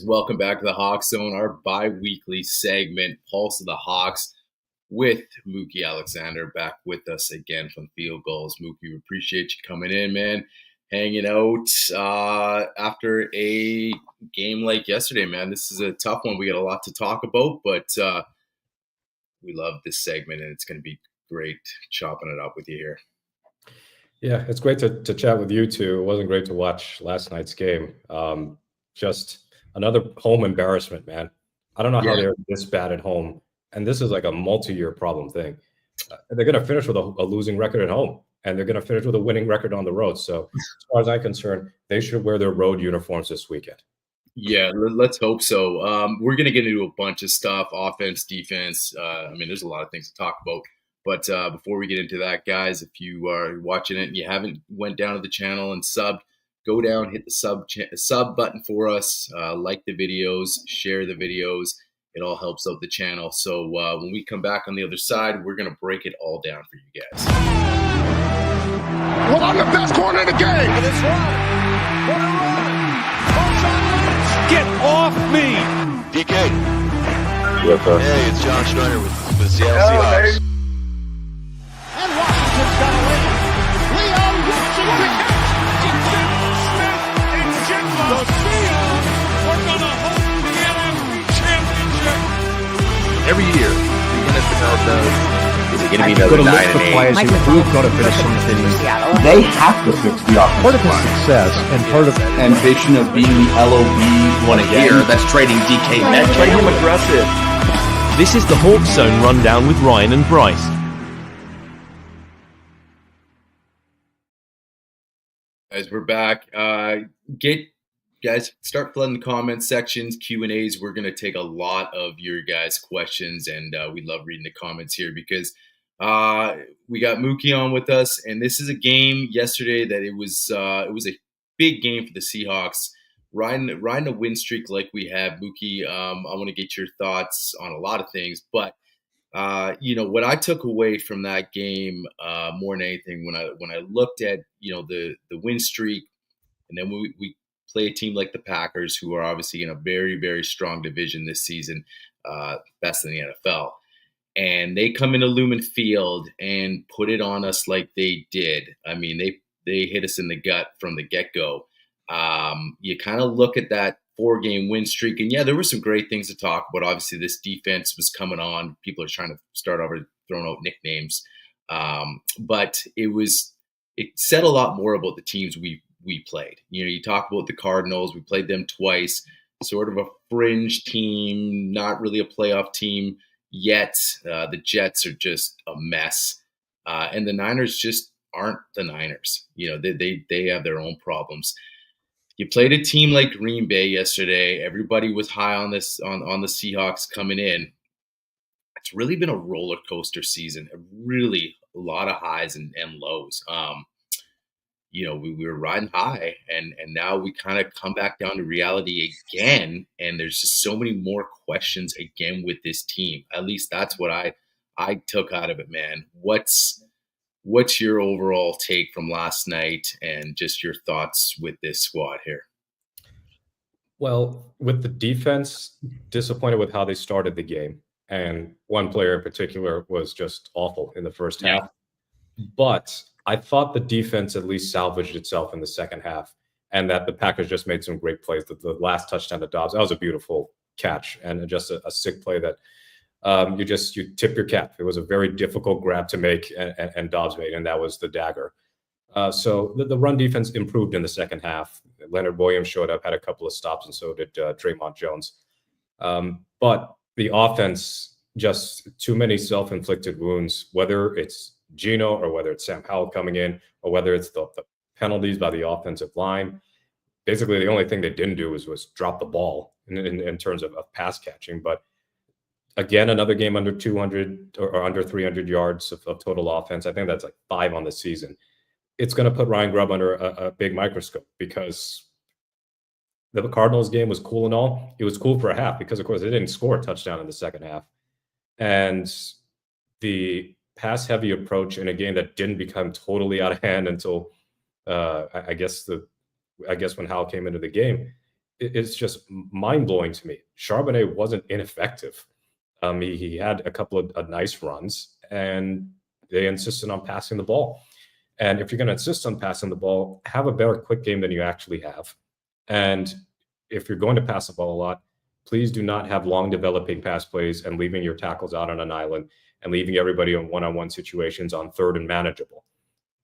Welcome back to the Hawks Zone, our bi-weekly segment, Pulse of the Hawks, with Mookie Alexander back with us again from Field Gulls. Mookie, we appreciate you coming in, man, hanging out after a game like yesterday, man. This is a tough one. We got a lot to talk about, but we love this segment, and it's going to be great chopping it up with you here. Yeah, it's great to chat with you too. It wasn't great to watch last night's game. Just another home embarrassment, man. I don't know how they're this bad at home. And this is like a multi-year problem thing. They're going to finish with a losing record at home, and they're going to finish with a winning record on the road. So as far as I'm concerned, they should wear their road uniforms this weekend. Yeah, let's hope so. We're going to get into a bunch of stuff, offense, defense. There's a lot of things to talk about. But before we get into that, guys, if you are watching it and you haven't went down to the channel and subbed, go down, hit the sub button for us, like the videos, share the videos. It all helps out the channel. So when we come back on the other side, we're going to break it all down for you guys. Well, I'm the best corner in the game. This run. What a run. Get off me. DK. Yes, sir. Hey, it's John Schneider with the Seattle Seahawks. And Washington's got a win. Leo Washington. The Seahawks are going to hold the NFC Championship. Every year, the NFL does. Is it going to be another 9-8? We've got to finish something. They have to fix the offensive Part of his line. success and part of Ambition of being the LOB One a year, that's trading DK Metcalf. Trade him aggressive. This is the Hawks Zone Rundown with Ryan and Bryce. Guys, we're back. Start flooding the comment sections, Q&As. We're going to take a lot of your guys' questions, and we love reading the comments here because we got Mookie on with us, and this is a game yesterday that it was a big game for the Seahawks. Riding a win streak like we have, Mookie. I want to get your thoughts on a lot of things, but what I took away from that game more than anything, when I looked at the win streak, and then we play a team like the Packers, who are obviously in a very, very strong division this season, best in the NFL. And they come into Lumen Field and put it on us like they did. I mean, they hit us in the gut from the get-go. You kind of look at that 4-game win streak, and there were some great things to talk about. Obviously, this defense was coming on. People are trying to start over throwing out nicknames. But it said a lot more about the teams we played. You talk about the Cardinals. We played them twice, sort of a fringe team, not really a playoff team yet. The Jets are just a mess. And the Niners just aren't the Niners. They have their own problems. You played a team like Green Bay yesterday. Everybody was high on this on the Seahawks coming in. It's really been a roller coaster season. Really a lot of highs and lows. We were riding high, and now we kind of come back down to reality again. And there's just so many more questions again with this team. At least that's what I took out of it, man. What's your overall take from last night and just your thoughts with this squad here? Well, with the defense, disappointed with how they started the game. And one player in particular was just awful in the first half. But I thought the defense at least salvaged itself in the second half, and that the Packers just made some great plays. The last touchdown to Dobbs, that was a beautiful catch and just a sick play that you tip your cap. It was a very difficult grab to make, and Dobbs made, and that was the dagger. So the run defense improved in the second half. Leonard Williams showed up, had a couple of stops, and so did Draymond Jones. But the offense, just too many self-inflicted wounds, whether it's Gino or whether it's Sam Howell coming in or whether it's the penalties by the offensive line. Basically, the only thing they didn't do was drop the ball in terms of pass catching. But again, another game under 200 or under 300 yards of total offense. I think that's like 5 on the season. It's going to put Ryan Grubb under a big microscope, because the Cardinals game was cool and all. It was cool for a half because, of course, they didn't score a touchdown in the second half. And the pass-heavy approach in a game that didn't become totally out of hand until I guess when Howell came into the game, it's just mind-blowing to me. Charbonnet wasn't ineffective. He had a couple of nice runs, and they insisted on passing the ball. And if you're going to insist on passing the ball, have a better quick game than you actually have. And if you're going to pass the ball a lot, please do not have long developing pass plays and leaving your tackles out on an island and leaving everybody in one-on-one situations on third and manageable.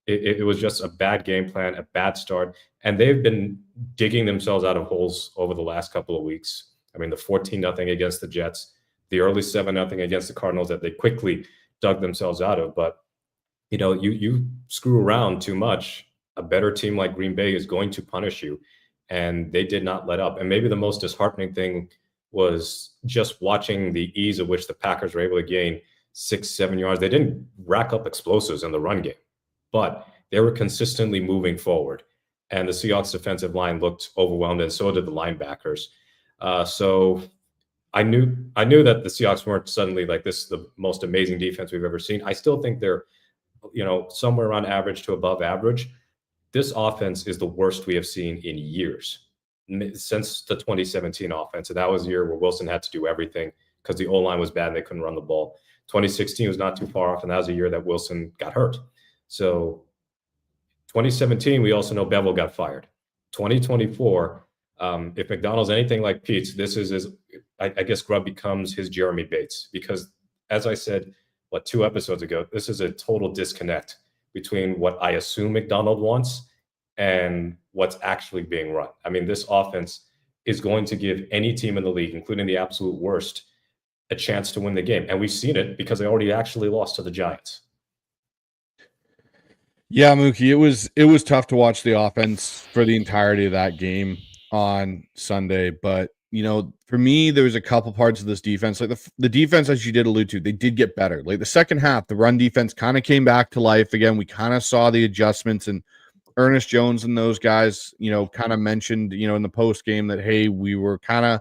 It was just a bad game plan, a bad start. And they've been digging themselves out of holes over the last couple of weeks. I mean, the 14-0 against the Jets, the early 7-0 against the Cardinals that they quickly dug themselves out of. But, you screw around too much, a better team like Green Bay is going to punish you. And they did not let up. And maybe the most disheartening thing was just watching the ease at which the Packers were able to gain 6-7 yards. They didn't rack up explosives in the run game, but they were consistently moving forward. And the Seahawks defensive line looked overwhelmed, and so did the linebackers. So I knew that the Seahawks weren't suddenly like this, the most amazing defense we've ever seen. I still think they're, somewhere around average to above average. This offense is the worst we have seen in years since the 2017 offense. And that was the year where Wilson had to do everything because the O-line was bad and they couldn't run the ball. 2016 was not too far off, and that was a year that Wilson got hurt. So 2017, we also know Bevel got fired. 2024, if McDonald's anything like Pete's, this is I guess Grubb becomes his Jeremy Bates, because as I said, 2 episodes ago, this is a total disconnect between what I assume McDonald wants and what's actually being run. I mean, this offense is going to give any team in the league, including the absolute worst, a chance to win the game. And we've seen it because they already actually lost to the Giants. Yeah, Mookie, it was tough to watch the offense for the entirety of that game on Sunday. But, for me, there was a couple parts of this defense. Like the defense, as you did allude to, they did get better. Like the second half, the run defense kind of came back to life again. We kind of saw the adjustments, and Ernest Jones and those guys, kind of mentioned, in the post game that, hey, we were kind of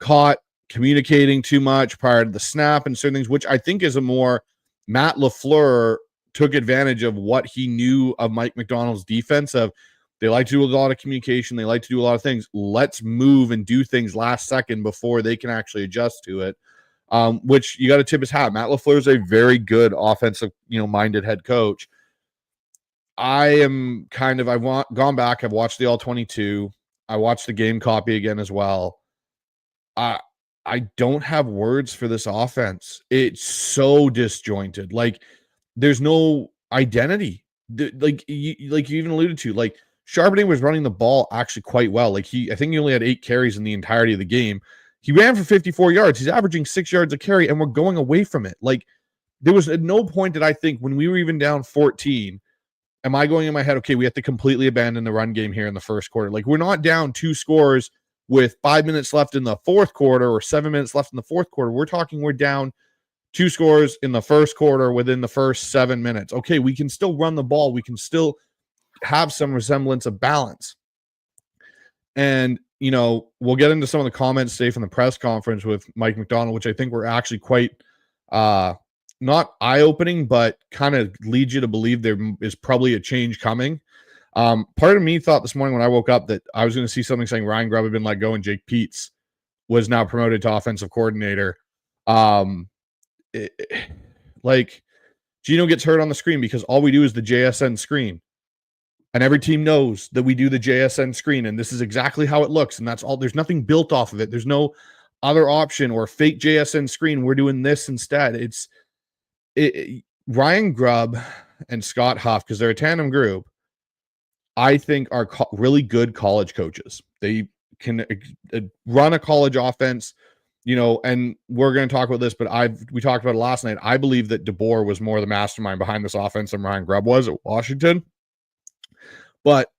caught communicating too much prior to the snap and certain things, which I think is a more Matt LaFleur took advantage of what he knew of Mike McDonald's defense of they like to do a lot of communication. They like to do a lot of things. Let's move and do things last second before they can actually adjust to it, which you got to tip his hat. Matt LaFleur is a very good offensive, minded head coach. I've gone back. I've watched the All-22. I watched the game copy again as well. I don't have words for this offense. It's so disjointed. Like, there's no identity. Like you even alluded to, like Charbonnet was running the ball actually quite well. Like I think he only had 8 carries in the entirety of the game. He ran for 54 yards. He's averaging 6 yards a carry, and we're going away from it. Like, there was at no point that I think when we were even down 14, am I going in my head, okay, we have to completely abandon the run game here in the first quarter. Like, we're not down 2 scores with 5 minutes left in the fourth quarter or 7 minutes left in the fourth quarter. We're down 2 scores in the first quarter within the first 7 minutes. Okay, we can still run the ball. We can still have some resemblance of balance. And, we'll get into some of the comments today from the press conference with Mike McDonald, which I think were actually quite not eye-opening, but kind of lead you to believe there is probably a change coming. Part of me thought this morning when I woke up that I was going to see something saying Ryan Grubb had been let go and Jake Peetz was now promoted to offensive coordinator. Like Gino gets hurt on the screen because all we do is the JSN screen, and every team knows that we do the JSN screen, and this is exactly how it looks, and that's all. There's nothing built off of it. There's no other option or fake JSN screen. We're doing this instead. Ryan Grubb and Scott Huff, because they're a tandem group, I think are really good college coaches. They can run a college offense. And we're going to talk about this, but we talked about it last night. I believe that DeBoer was more the mastermind behind this offense than Ryan Grubb was at Washington. But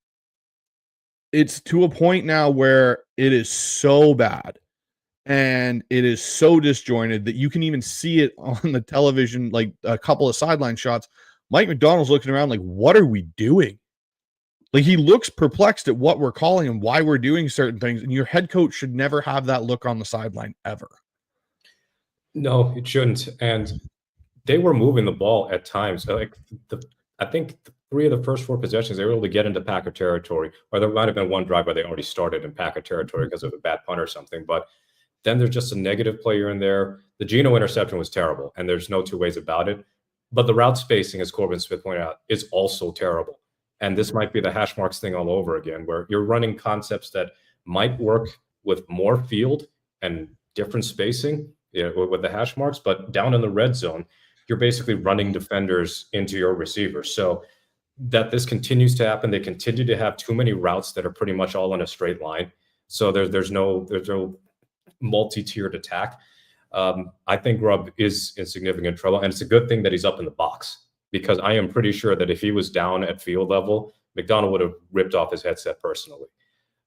it's to a point now where it is so bad and it is so disjointed that you can even see it on the television, like a couple of sideline shots. Mike McDonald's looking around like, what are we doing? Like, he looks perplexed at what we're calling and why we're doing certain things. And your head coach should never have that look on the sideline ever. No, it shouldn't. And they were moving the ball at times. I think 3 of the first 4 possessions, they were able to get into Packer territory, or there might have been one drive where they already started in Packer territory because of a bad punt or something. But then there's just a negative player in there. The Geno interception was terrible, and there's no two ways about it. But the route spacing, as Corbin Smith pointed out, is also terrible. And this might be the hash marks thing all over again, where you're running concepts that might work with more field and different spacing with the hash marks, but down in the red zone, you're basically running defenders into your receivers. So that this continues to happen, they continue to have too many routes that are pretty much all in a straight line. So there's no multi-tiered attack. I think Grubb is in significant trouble, and it's a good thing that he's up in the box, because I am pretty sure that if he was down at field level, McDonald would have ripped off his headset personally.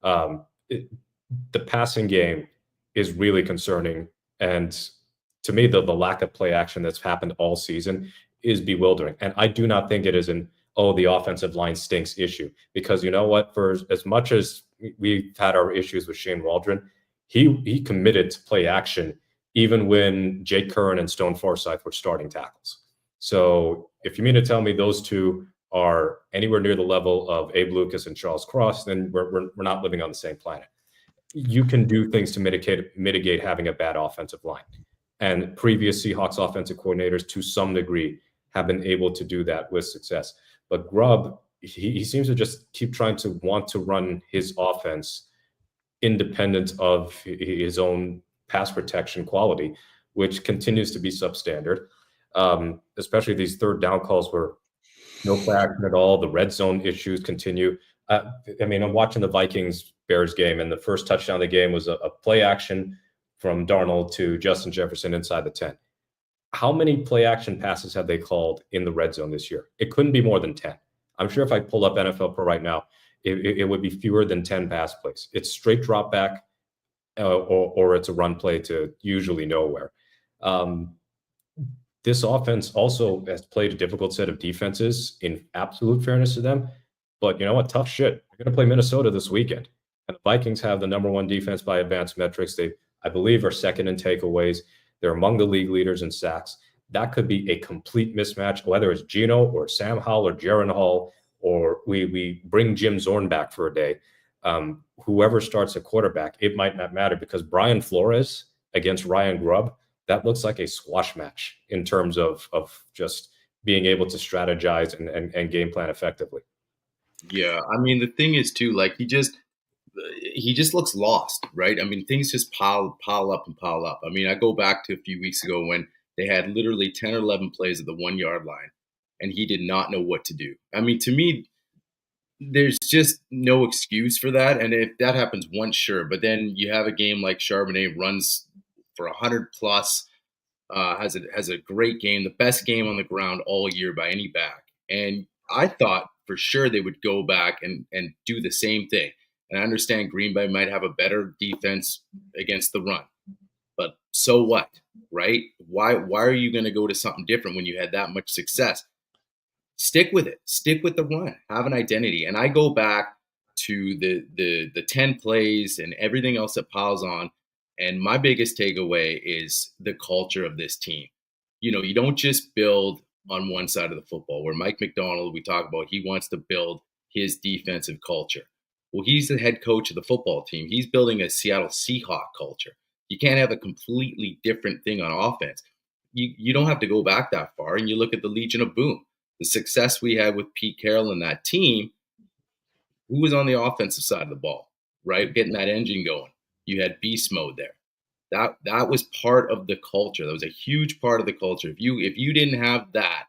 The passing game is really concerning, and to me, the lack of play action that's happened all season is bewildering. And I do not think it is the offensive line stinks issue, because you know what? For as much as we've had our issues with Shane Waldron, he committed to play action even when Jake Curran and Stone Forsythe were starting tackles. So if you mean to tell me those two are anywhere near the level of Abe Lucas and Charles Cross, then we're not living on the same planet. You can do things to mitigate having a bad offensive line. And previous Seahawks offensive coordinators, to some degree, have been able to do that with success. But Grubb, he seems to just keep trying to want to run his offense independent of his own pass protection quality, which continues to be substandard. Especially these third down calls where no play action at all. The red zone issues continue. I'm watching the Vikings-Bears game, and the first touchdown of the game was a play action from Darnold to Justin Jefferson inside the 10. How many play action passes have they called in the red zone this year? It couldn't be more than 10. I'm sure if I pull up NFL Pro right now, it would be fewer than 10 pass plays. It's straight drop back or it's a run play to usually nowhere. This offense also has played a difficult set of defenses, in absolute fairness to them. But you know what? Tough shit. They're going to play Minnesota this weekend. And the Vikings have the number 1 defense by advanced metrics. They, I believe, are second in takeaways. They're among the league leaders in sacks. That could be a complete mismatch, whether it's Geno or Sam Howell or Jaron Hall, or we bring Jim Zorn back for a day. Whoever starts a quarterback, it might not matter, because Brian Flores against Ryan Grubb, that looks like a squash match in terms of just being able to strategize and game plan effectively. Yeah, I mean, the thing is too, like he just looks lost, right? I mean, things just pile up and pile up. I mean, I go back to a few weeks ago when they had literally 10 or 11 plays at the 1 yard line, and he did not know what to do. I mean, to me, there's just no excuse for that. And if that happens once, sure. But then you have a game like Charbonnet runs for 100 plus, has a great game, the best game on the ground all year by any back. And I thought for sure they would go back and do the same thing. And I understand Green Bay might have a better defense against the run, but so what, right? Why are you going to go to something different when you had that much success? Stick with it. Stick with the run. Have an identity. And I go back to the 10 plays and everything else that piles on. And my biggest takeaway is the culture of this team. You know, you don't just build on one side of the football, where Mike McDonald, we talk about, he wants to build his defensive culture. Well, he's the head coach of the football team. He's building a Seattle Seahawks culture. You can't have a completely different thing on offense. You don't have to go back that far. And you look at the Legion of Boom, the success we had with Pete Carroll and that team. Who was on the offensive side of the ball, right? Getting that engine going. You had beast mode there. That was part of the culture. That was a huge part of the culture. If you didn't have that,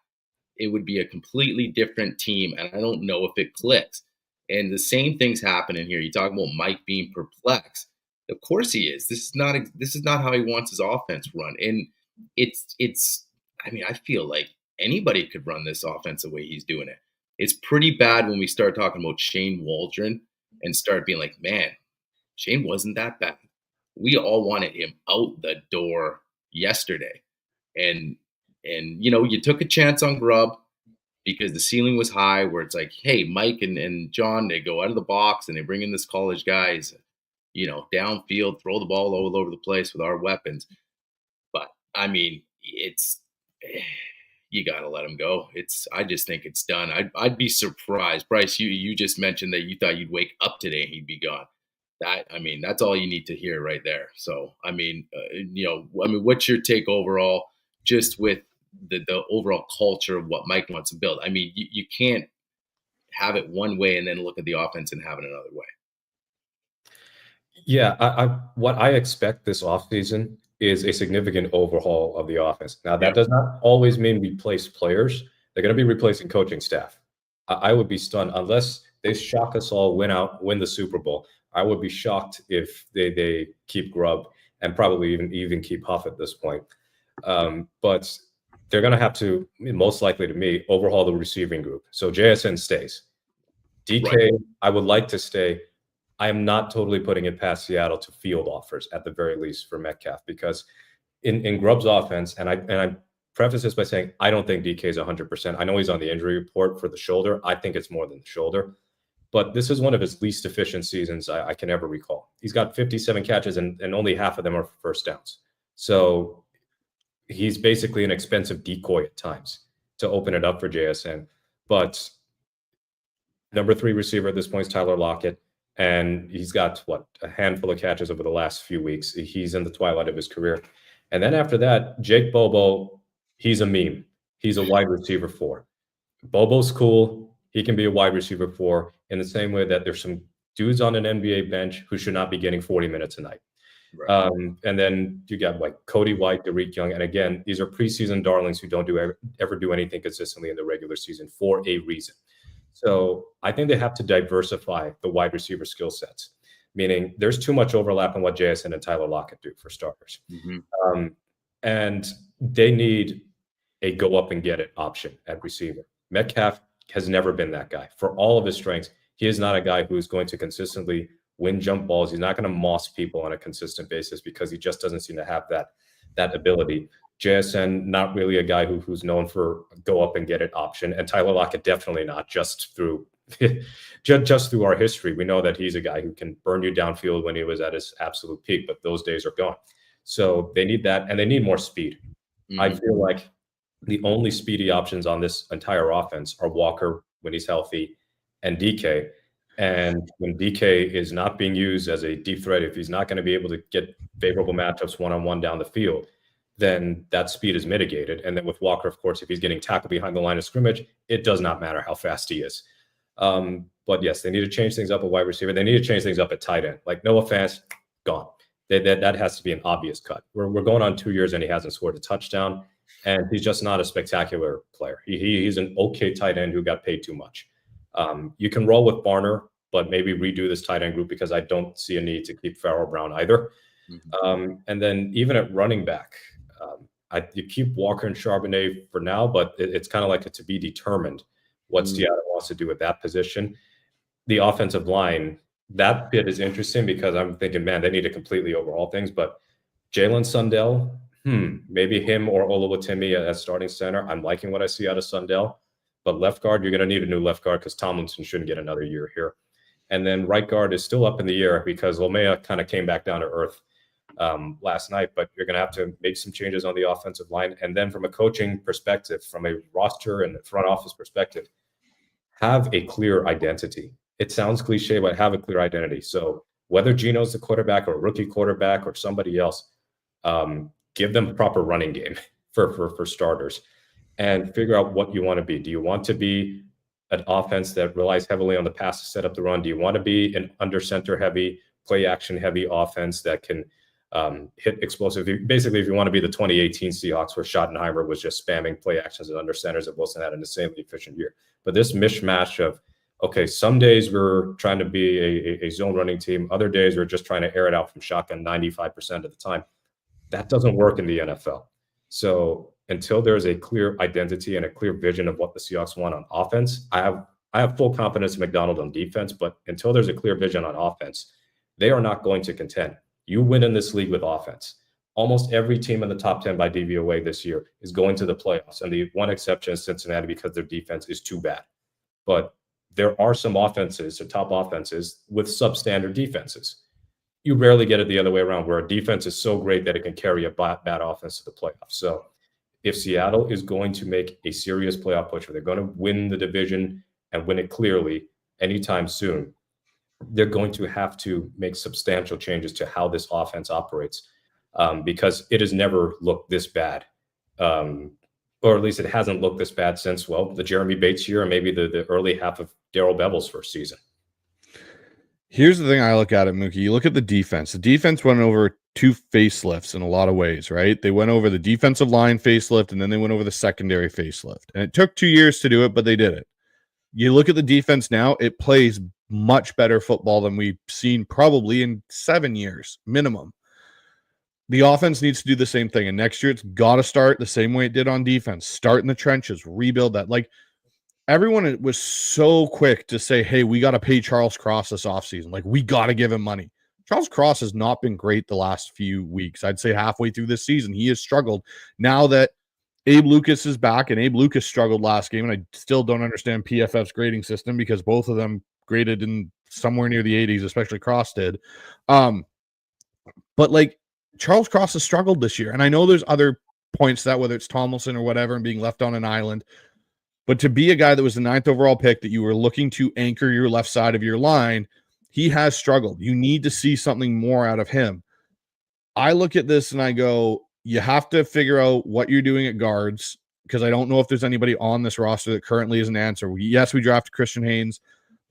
it would be a completely different team. And I don't know if it clicks. And the same thing's happening here. You talk about Mike being perplexed. Of course he is. This is not how he wants his offense run. And it's. I mean, I feel like anybody could run this offense the way he's doing it. It's pretty bad when we start talking about Shane Waldron and start being like, man, Shane wasn't that bad. We all wanted him out the door yesterday. And you know, you took a chance on Grubb because the ceiling was high, where it's like, hey, Mike and John, they go out of the box and they bring in this college guys, you know, downfield, throw the ball all over the place with our weapons. But I mean, you got to let him go. I just think it's done. I'd be surprised. Bryce, you just mentioned that you thought you'd wake up today and he'd be gone. That's all you need to hear right there. So, what's your take overall, just with the overall culture of what Mike wants to build? I mean, you can't have it one way and then look at the offense and have it another way. Yeah, what I expect this offseason is a significant overhaul of the offense. Now, that does not always mean replace players. They're going to be replacing coaching staff. I would be stunned unless they shock us all, win the Super Bowl. I would be shocked if they keep Grubb and probably even keep Huff at this point. But they're going to have to, most likely to me, overhaul the receiving group. So JSN stays. DK, right. I would like to stay. I am not totally putting it past Seattle to field offers at the very least for Metcalf, because in Grubb's offense, and I preface this by saying I don't think DK is 100%. I know he's on the injury report for the shoulder. I think it's more than the shoulder. But this is one of his least efficient seasons I can ever recall. He's got 57 catches and only half of them are first downs. So he's basically an expensive decoy at times to open it up for JSN. But number 3 receiver at this point is Tyler Lockett. And he's got, a handful of catches over the last few weeks. He's in the twilight of his career. And then after that, Jake Bobo, he's a meme. He's a wide receiver 4. Bobo's cool. He can be a wide receiver 4 in the same way that there's some dudes on an NBA bench who should not be getting 40 minutes a night. Right. And then you got Cody White, Derek Young. And again, these are preseason darlings who don't ever do anything consistently in the regular season for a reason. So I think they have to diversify the wide receiver skill sets, meaning there's too much overlap in what JSN and Tyler Lockett do for starters. Mm-hmm. And they need a go up and get it option at receiver. Metcalf has never been that guy. For all of his strengths, he is not a guy who is going to consistently win jump balls. He's not going to moss people on a consistent basis because he just doesn't seem to have that ability. JSN, not really a guy who's known for go up and get it option, and Tyler Lockett definitely not. Just through our history, we know that he's a guy who can burn you downfield when he was at his absolute peak, but those days are gone. So they need that, and they need more speed. Mm-hmm. I feel like the only speedy options on this entire offense are Walker when he's healthy and DK. And when DK is not being used as a deep threat, if he's not going to be able to get favorable matchups one-on-one down the field, then that speed is mitigated. And then with Walker, of course, if he's getting tackled behind the line of scrimmage, it does not matter how fast he is. But yes, they need to change things up at wide receiver. They need to change things up at tight end. Like Noah Fant, gone. That has to be an obvious cut. We're going on 2 years and he hasn't scored a touchdown, and he's just not a spectacular player. He's an okay tight end who got paid too much. You can roll with Barner, but maybe redo this tight end group because I don't see a need to keep Farrell Brown either. Mm-hmm. And then even at running back, you keep Walker and Charbonnet for now, but it's kind of like a to be determined what Seattle wants to do with that position. The offensive line, that bit is interesting because I'm thinking, man, they need to completely overhaul things. But Jalen Sundell, maybe him or Oluwatimi as starting center. I'm liking what I see out of Sundell. But left guard, you're going to need a new left guard because Tomlinson shouldn't get another year here. And then right guard is still up in the air because Lomea kind of came back down to earth last night, but you're going to have to make some changes on the offensive line. And then from a coaching perspective, from a roster and front office perspective, have a clear identity. It sounds cliche, but have a clear identity. So whether Gino's the quarterback or a rookie quarterback or somebody else, give them a proper running game for starters and figure out what you want to be. Do you want to be an offense that relies heavily on the pass to set up the run? Do you want to be an under center heavy, play action heavy offense that can hit explosive? Basically, if you want to be the 2018 Seahawks where Schottenheimer was just spamming play actions and under centers, that Wilson had an insanely efficient year. But this mishmash of, okay, some days we're trying to be a zone running team. Other days we're just trying to air it out from shotgun 95% of the time. That doesn't work in the NFL. So until there's a clear identity and a clear vision of what the Seahawks want on offense, I have full confidence in McDonald on defense, but until there's a clear vision on offense, they are not going to contend. You win in this league with offense. Almost every team in the top 10 by DVOA this year is going to the playoffs. And the one exception is Cincinnati because their defense is too bad. But there are some offenses or top offenses with substandard defenses. You rarely get it the other way around where a defense is so great that it can carry a bad offense to the playoffs. So if Seattle is going to make a serious playoff push, or they're going to win the division and win it clearly anytime soon, they're going to have to make substantial changes to how this offense operates, because it has never looked this bad. Or at least it hasn't looked this bad since, well, the Jeremy Bates year and maybe the early half of Darrell Bevel's first season. Here's the thing I look at it, Mookie. You look at the defense. The defense went over 2 facelifts in a lot of ways, right? They went over the defensive line facelift, and then they went over the secondary facelift. And it took 2 years to do it, but they did it. You look at the defense now, it plays much better football than we've seen probably in 7 years minimum. The offense needs to do the same thing. And next year, it's got to start the same way it did on defense. Start in the trenches, rebuild that. Like, everyone was so quick to say, hey, we got to pay Charles Cross this offseason. Like, we got to give him money. Charles Cross has not been great the last few weeks. I'd say halfway through this season, he has struggled. Now that Abe Lucas is back, and Abe Lucas struggled last game, and I still don't understand PFF's grading system because both of them graded in somewhere near the 80s, especially Cross did. But, like, Charles Cross has struggled this year. And I know there's other points to that, whether it's Tomlinson or whatever, and being left on an island. But to be a guy that was the 9th overall pick that you were looking to anchor your left side of your line, he has struggled. You need to see something more out of him. I look at this and I go, you have to figure out what you're doing at guards, because I don't know if there's anybody on this roster that currently is an answer. Yes, we drafted Christian Haynes.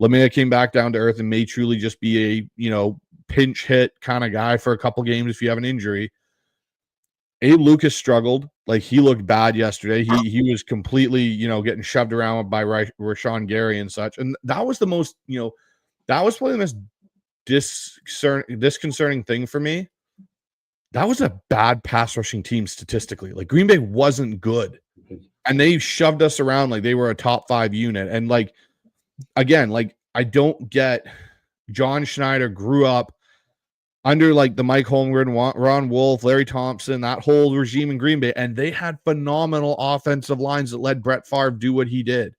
Lamea came back down to earth and may truly just be a, pinch hit kind of guy for a couple games if you have an injury. Abe Lucas struggled. Like, he looked bad yesterday. He was completely, getting shoved around by Rashawn Gary and such. And that was the most, that was probably the most disconcerting thing for me. That was a bad pass rushing team statistically. Like, Green Bay wasn't good. And they shoved us around like they were a top 5 unit. And, like, again, like, I don't get John Schneider grew up under, like, the Mike Holmgren, Ron Wolf, Larry Thompson, that whole regime in Green Bay, and they had phenomenal offensive lines that let Brett Favre do what he did.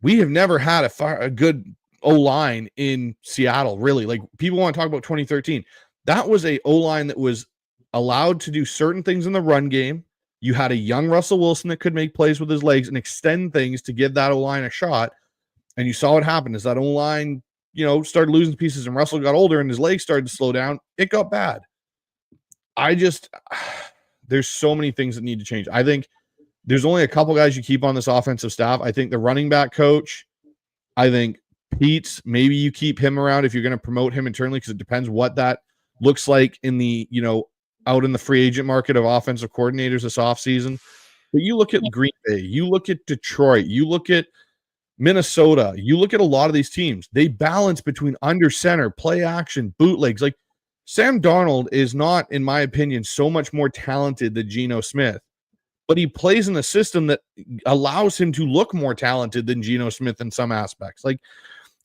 We have never had a good O-line in Seattle, really. Like, people want to talk about 2013. That was a O-line that was allowed to do certain things in the run game. You had a young Russell Wilson that could make plays with his legs and extend things to give that O-line a shot. And you saw what happened as that O-line, started losing pieces and Russell got older and his legs started to slow down. It got bad. There's so many things that need to change. I think there's only a couple guys you keep on this offensive staff. I think the running back coach, I think Pete's, maybe you keep him around if you're going to promote him internally, because it depends what that looks like in the, out in the free agent market of offensive coordinators this offseason. But you look at Green Bay, you look at Detroit, you look at Minnesota, you look at a lot of these teams, they balance between under center, play action, bootlegs. Like, Sam Darnold is not, in my opinion, so much more talented than Geno Smith, but he plays in a system that allows him to look more talented than Geno Smith in some aspects. Like,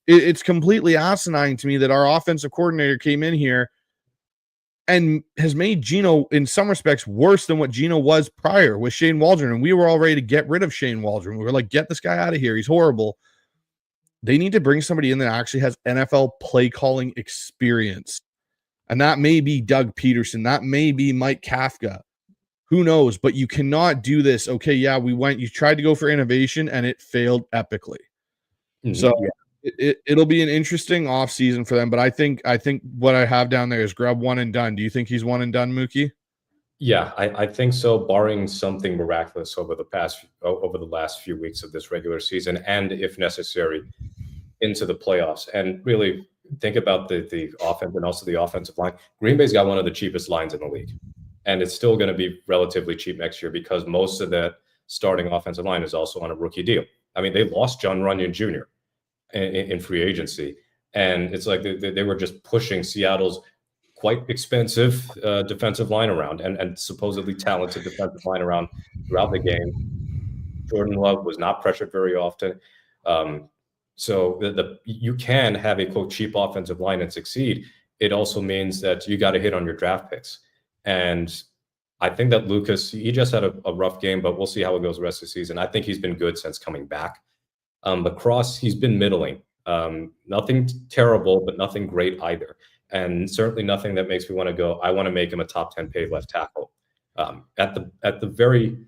it's completely asinine to me that our offensive coordinator came in here and has made Geno, in some respects, worse than what Geno was prior with Shane Waldron. And we were all ready to get rid of Shane Waldron. We were like, get this guy out of here. He's horrible. They need to bring somebody in that actually has NFL play calling experience. And that may be Doug Peterson. That may be Mike Kafka. Who knows? But you cannot do this. Okay, yeah, you tried to go for innovation and it failed epically. Mm-hmm. So it'll be an interesting offseason for them. But I think what I have down there is Grubb one and done. Do you think he's one and done, Mookie? Yeah, I think so, barring something miraculous over the last few weeks of this regular season, and if necessary, into the playoffs. And really think about the offense and also the offensive line. Green Bay's got one of the cheapest lines in the league, and it's still going to be relatively cheap next year because most of that starting offensive line is also on a rookie deal. I mean, they lost John Runyon Jr. in free agency, and it's like they were just pushing Seattle's quite expensive defensive line around and supposedly talented defensive line around throughout the game. Jordan Love was not pressured very often. So you can have a, quote, cheap offensive line and succeed. It also means that you got to hit on your draft picks. And I think that Lucas, he just had a rough game, but we'll see how it goes the rest of the season. I think he's been good since coming back. But Cross, he's been middling. Nothing terrible, but nothing great either. And certainly nothing that makes me want to go, I want to make him a top 10 paid left tackle. At the very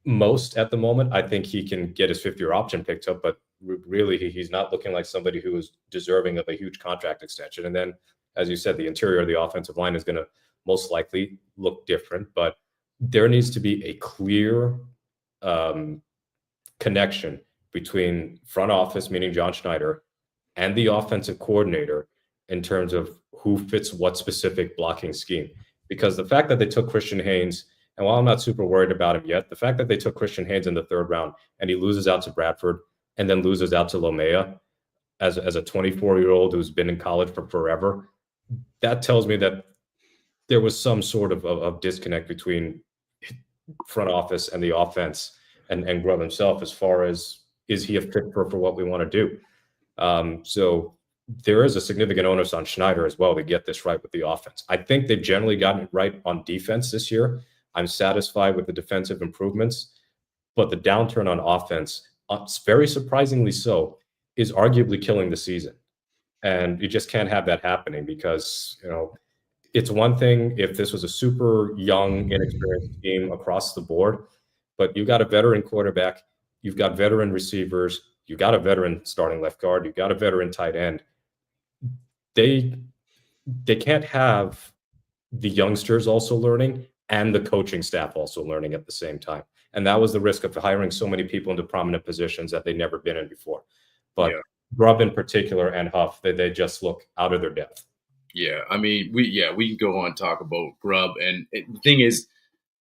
most at the moment, I think he can get his 5th-year option picked up, but really he's not looking like somebody who is deserving of a huge contract extension. And then, as you said, the interior of the offensive line is going to most likely look different, but there needs to be a clear connection between front office, meaning John Schneider, and the offensive coordinator in terms of who fits what specific blocking scheme. Because the fact that they took Christian Haynes, and while I'm not super worried about him yet, the fact that they took Christian Haynes in the 3rd round and he loses out to Bradford and then loses out to Lomea as a 24-year-old who's been in college for forever, that tells me that there was some sort of disconnect between front office and the offense and Grubb himself as far as, is he a fit for what we want to do? So there is a significant onus on Schneider as well to get this right with the offense. I think they've generally gotten it right on defense this year. I'm satisfied with the defensive improvements, but the downturn on offense, very surprisingly so, is arguably killing the season. And you just can't have that happening because, it's one thing if this was a super young, inexperienced team across the board, but you've got a veteran quarterback, you've got veteran receivers, you've got a veteran starting left guard, you've got a veteran tight end. They can't have the youngsters also learning and the coaching staff also learning at the same time. And that was the risk of hiring so many people into prominent positions that they'd never been in before. But Grubb in particular and Huff, they just look out of their depth. Yeah, I mean, we can go on and talk about Grubb. And the thing is,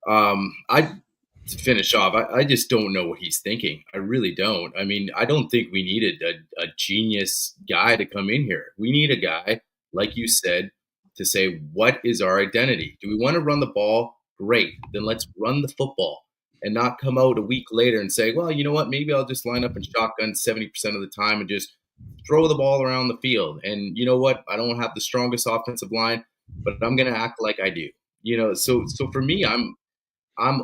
to finish off, I just don't know what he's thinking. I really don't. I mean, I don't think we needed a genius guy to come in here. We need a guy, like you said, to say, what is our identity? Do we want to run the ball? Great. Then let's run the football and not come out a week later and say, well, you know what? Maybe I'll just line up in shotgun 70% of the time and just throw the ball around the field. And you know what? I don't have the strongest offensive line, but I'm going to act like I do. So for me, I'm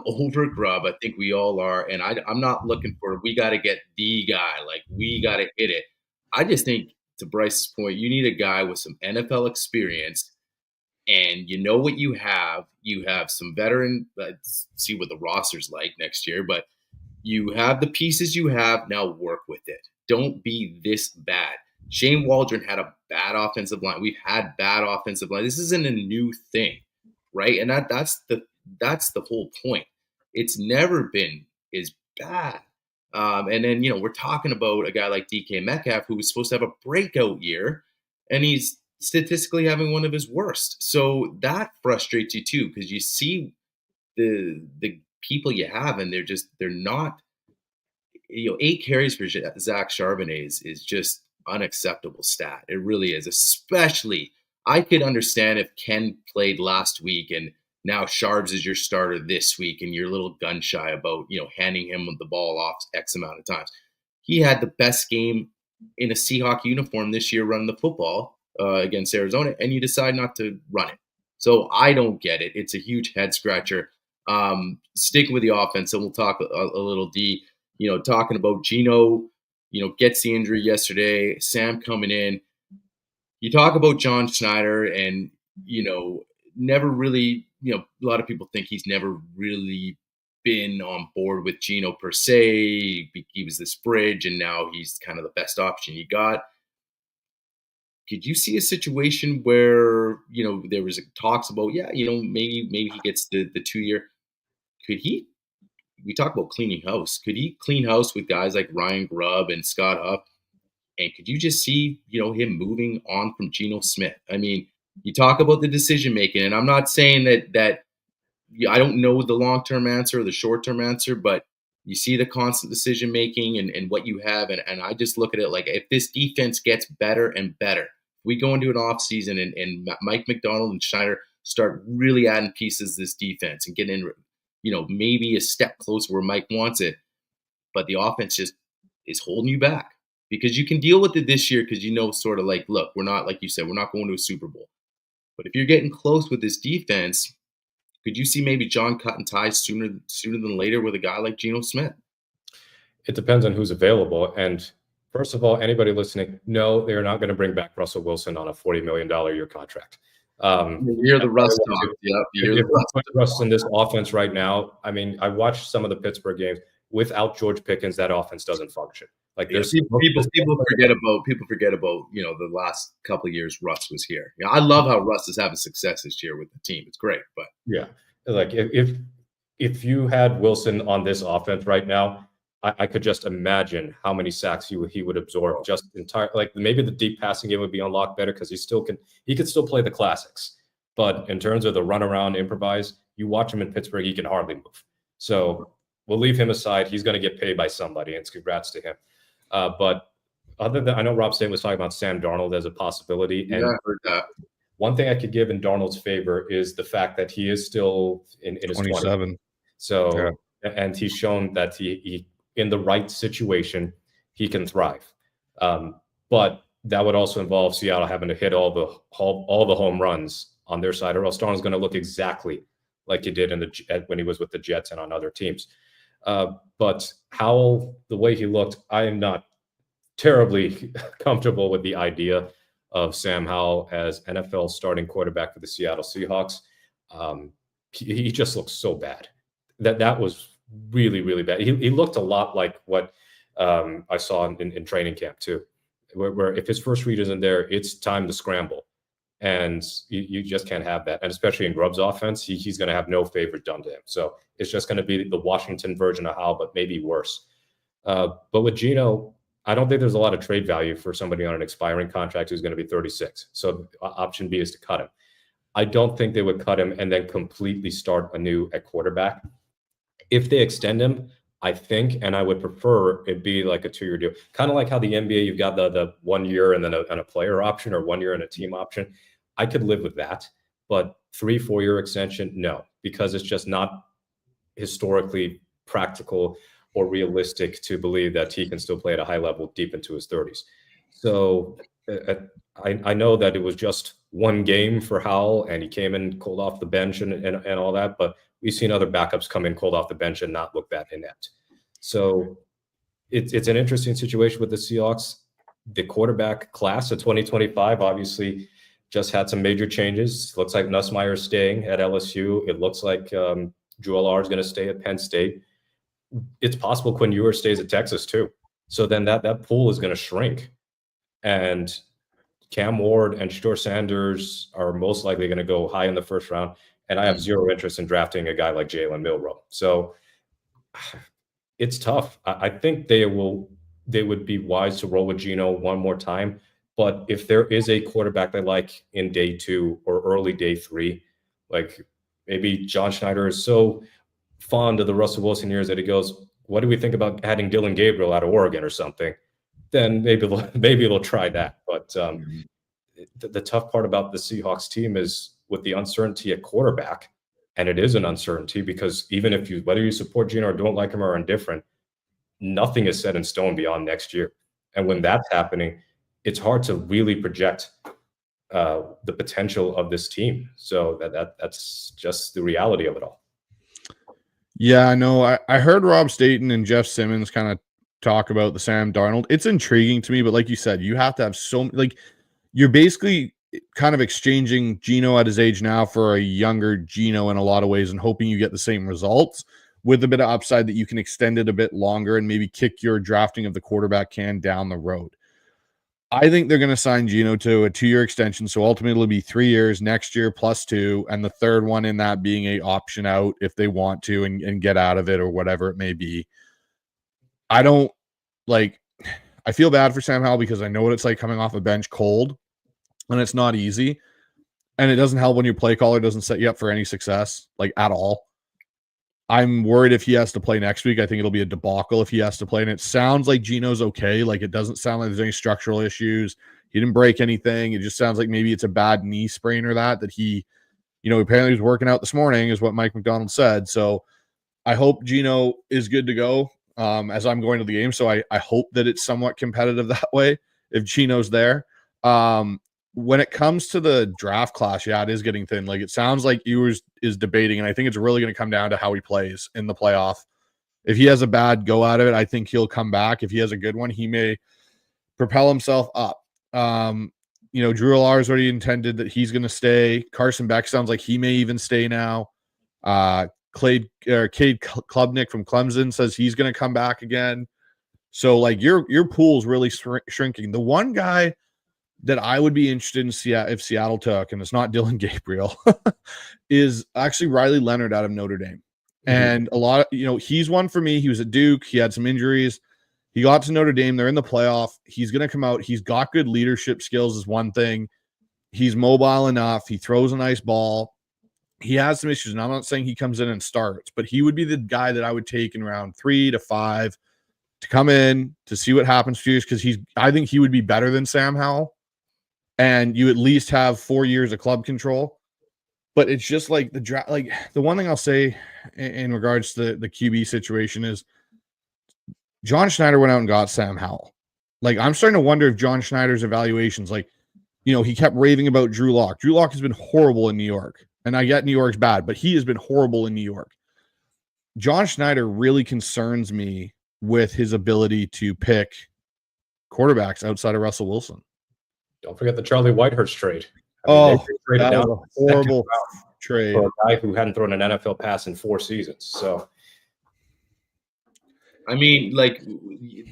over Grubb. I think we all are. And I'm not looking for, we got to get the guy. Like, we got to hit it. I just think, to Bryce's point, you need a guy with some NFL experience. And you know what you have. You have some veteran, let's see what the roster's like next year. But you have the pieces you have. Now work with it. Don't be this bad. Shane Waldron had a bad offensive line. We've had bad offensive line. This isn't a new thing, right? And that's the whole point. It's never been as bad. And then, we're talking about a guy like DK Metcalf who was supposed to have a breakout year, and he's statistically having one of his worst. So that frustrates you too, because you see the people you have, and they're not. 8 carries for Zach Charbonnet is just unacceptable stat. It really is. Especially, I could understand if Ken played last week and now Sharbs is your starter this week, and you're a little gun shy about handing him the ball off X amount of times. He had the best game in a Seahawk uniform this year running the football against Arizona, and you decide not to run it. So I don't get it. It's a huge head scratcher. Sticking with the offense, and we'll talk a little D. Talking about Gino, gets the injury yesterday, Sam coming in. You talk about John Schneider, and, never really, a lot of people think he's never really been on board with Gino per se. He was this bridge, and now he's kind of the best option you got. Could you see a situation where, there was talks about, maybe he gets the 2-year. Could he? We talk about cleaning house. Could he clean house with guys like Ryan Grubb and Scott Huff? And could you just see, him moving on from Geno Smith? I mean, you talk about the decision making, and I'm not saying that I don't know the long-term answer or the short-term answer, but you see the constant decision making and what you have. And I just look at it like, if this defense gets better and better, we go into an off season and Mike McDonald and Schneider start really adding pieces to this defense and getting in, maybe a step closer where Mike wants it, but the offense just is holding you back, because you can deal with it this year because sort of like, look, we're not, like you said, we're not going to a Super Bowl. But if you're getting close with this defense, could you see maybe John cutting ties sooner than later with a guy like Geno Smith? It depends on who's available. And first of all, anybody listening, no, they're not going to bring back Russell Wilson on a $40 million a year contract. You hear the Russ talk. Yep. You hear the Russ. Russ in this offense right now. I mean, I watched some of the Pittsburgh games. Without George Pickens, that offense doesn't function. Like there's people forget about the last couple of years Russ was here. I love how Russ is having success this year with the team. It's great, but yeah, like if you had Wilson on this offense right now, I could just imagine how many sacks he would absorb. Just entire, like maybe the deep passing game would be unlocked better because he could still play the classics. But in terms of the run around, improvise, you watch him in Pittsburgh, he can hardly move. So we'll leave him aside. He's going to get paid by somebody, and congrats to him. But other than, I know Rob Stain was talking about Sam Darnold as a possibility. And I heard that. One thing I could give in Darnold's favor is the fact that he is still in his 27. 20s. So, and he's shown that he in the right situation, he can thrive. But that would also involve Seattle having to hit all the home runs on their side, or else Darnold's going to look exactly like he did when he was with the Jets and on other teams. But Howell, the way he looked, I am not terribly comfortable with the idea of Sam Howell as NFL starting quarterback for the Seattle Seahawks. He just looks so bad. That was really, really bad. He looked a lot like what I saw in training camp too, where if his first read isn't there, it's time to scramble. And you just can't have that. And especially in Grubb's offense, he's going to have no favor done to him. So it's just going to be the Washington version of Howell, but maybe worse. But with Geno, I don't think there's a lot of trade value for somebody on an expiring contract who's going to be 36. So option B is to cut him. I don't think they would cut him and then completely start anew at quarterback. If they extend him, I think, and I would prefer it be like a 2-year deal. Kind of like how the NBA, you've got the 1 year and then a player option, or 1 year and a team option. I could live with that, but 3-4 year extension, no, because it's just not historically practical or realistic to believe that he can still play at a high level deep into his 30s. So I know that it was just one game for Howell and he came in cold off the bench and all that, but we've seen other backups come in cold off the bench and not look that inept. So it's an interesting situation with the Seahawks. The quarterback class of 2025 obviously just had some major changes. Looks like Nussmeier is staying at LSU. It looks like Drew Allar is going to stay at Penn State. It's possible Quinn Ewers stays at Texas too. So then that pool is going to shrink. And Cam Ward and Shedeur Sanders are most likely going to go high in the first round. And I have zero interest in drafting a guy like Jalen Milroe. So it's tough. I think they would be wise to roll with Geno one more time. But if there is a quarterback they like in day 2 or early day 3, like maybe John Schneider is so fond of the Russell Wilson years that he goes, what do we think about adding Dylan Gabriel out of Oregon or something? Then maybe they'll try that. But the tough part about the Seahawks team is with the uncertainty at quarterback, and it is an uncertainty because even if whether you support Geno or don't like him or are indifferent, nothing is set in stone beyond next year. And when that's happening, it's hard to really project the potential of this team. So that's just the reality of it all. Yeah, I know. I heard Rob Staten and Jeff Simmons kind of talk about the Sam Darnold. It's intriguing to me, but like you said, you have to have you're basically kind of exchanging Geno at his age now for a younger Geno in a lot of ways and hoping you get the same results with a bit of upside that you can extend it a bit longer and maybe kick your drafting of the quarterback can down the road. I think they're going to sign Geno to a 2-year extension. So ultimately it'll be 3 years next year +2. And the third one in that being a option out if they want to and get out of it or whatever it may be. I feel bad for Sam Howell because I know what it's like coming off a bench cold and it's not easy. And it doesn't help when your play caller doesn't set you up for any success, like at all. I'm worried if he has to play next week. I think it'll be a debacle if he has to play. And it sounds like Geno's okay. Like it doesn't sound like there's any structural issues. He didn't break anything. It just sounds like maybe it's a bad knee sprain or that he, apparently was working out this morning is what Mike McDonald said. So I hope Geno is good to go as I'm going to the game. So I hope that it's somewhat competitive that way if Geno's there. When it comes to the draft class, yeah, it is getting thin. Like it sounds like Ewers is debating, and I think it's really going to come down to how he plays in the playoff. If he has a bad go out of it, I think he'll come back. If he has a good one, he may propel himself up. Drew Allar's already intended that he's going to stay. Carson Beck sounds like he may even stay now. Cade Klubnik from Clemson says he's going to come back again. So like your pool's really shrinking. The one guy that I would be interested in if Seattle took, and it's not Dylan Gabriel, is actually Riley Leonard out of Notre Dame. And a lot of, he's one for me. He was at Duke. He had some injuries. He got to Notre Dame. They're in the playoff. He's going to come out. He's got good leadership skills is one thing. He's mobile enough. He throws a nice ball. He has some issues, and I'm not saying he comes in and starts, but he would be the guy that I would take in round 3 to 5 to come in to see what happens for years, because I think he would be better than Sam Howell, and you at least have 4 years of club control. But it's just like the draft. Like the one thing I'll say in regards to the QB situation is John Schneider went out and got Sam Howell. Like I'm starting to wonder if John Schneider's evaluations, like he kept raving about Drew Lock. Drew Lock has been horrible in New York. And I get New York's bad, but he has been horrible in New York. John Schneider really concerns me with his ability to pick quarterbacks outside of Russell Wilson. Don't forget the Charlie Whitehurst trade. That was a horrible trade for a guy who hadn't thrown an NFL pass in 4 seasons. So, I mean, like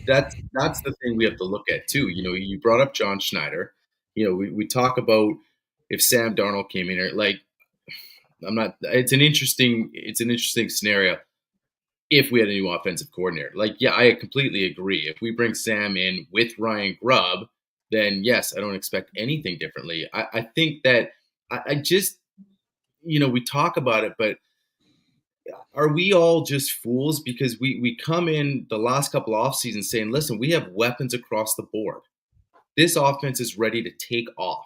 that's the thing we have to look at too. You brought up John Schneider. We talk about if Sam Darnold came in here, like. It's an interesting scenario if we had a new offensive coordinator. Like, yeah, I completely agree. If we bring Sam in with Ryan Grubb, then yes, I don't expect anything differently. I think that I just, we talk about it, but are we all just fools? Because we come in the last couple off seasons saying, listen, we have weapons across the board. This offense is ready to take off.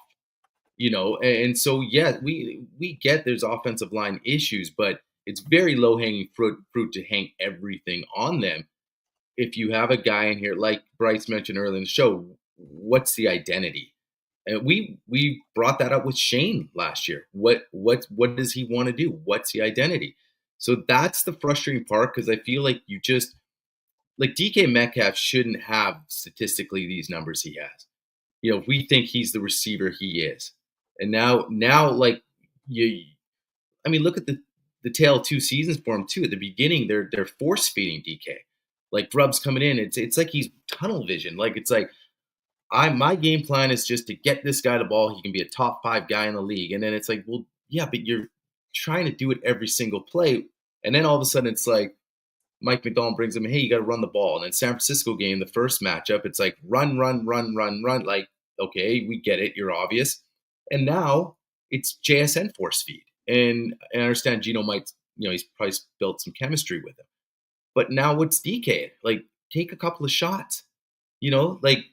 And so, yeah, we get there's offensive line issues, but it's very low-hanging fruit to hang everything on them. If you have a guy in here, like Bryce mentioned earlier in the show, what's the identity? And we brought that up with Shane last year. What does he want to do? What's the identity? So that's the frustrating part, because I feel like DK Metcalf shouldn't have statistically these numbers he has. We think he's the receiver he is. And now, like look at the tail of 2 seasons for him too. At the beginning, they're force feeding DK. Like Grubb's coming in, it's like he's tunnel vision. Like it's like my game plan is just to get this guy the ball. He can be a top 5 guy in the league, and then it's like, well, yeah, but you're trying to do it every single play, and then all of a sudden it's like Mike McDonald brings him, hey, you got to run the ball, and then San Francisco game, the first matchup, it's like run. Like, okay, we get it, you're obvious. And now it's JSN force feed. And I understand Gino might, he's probably built some chemistry with him. But now what's DK? Like, take a couple of shots. Like,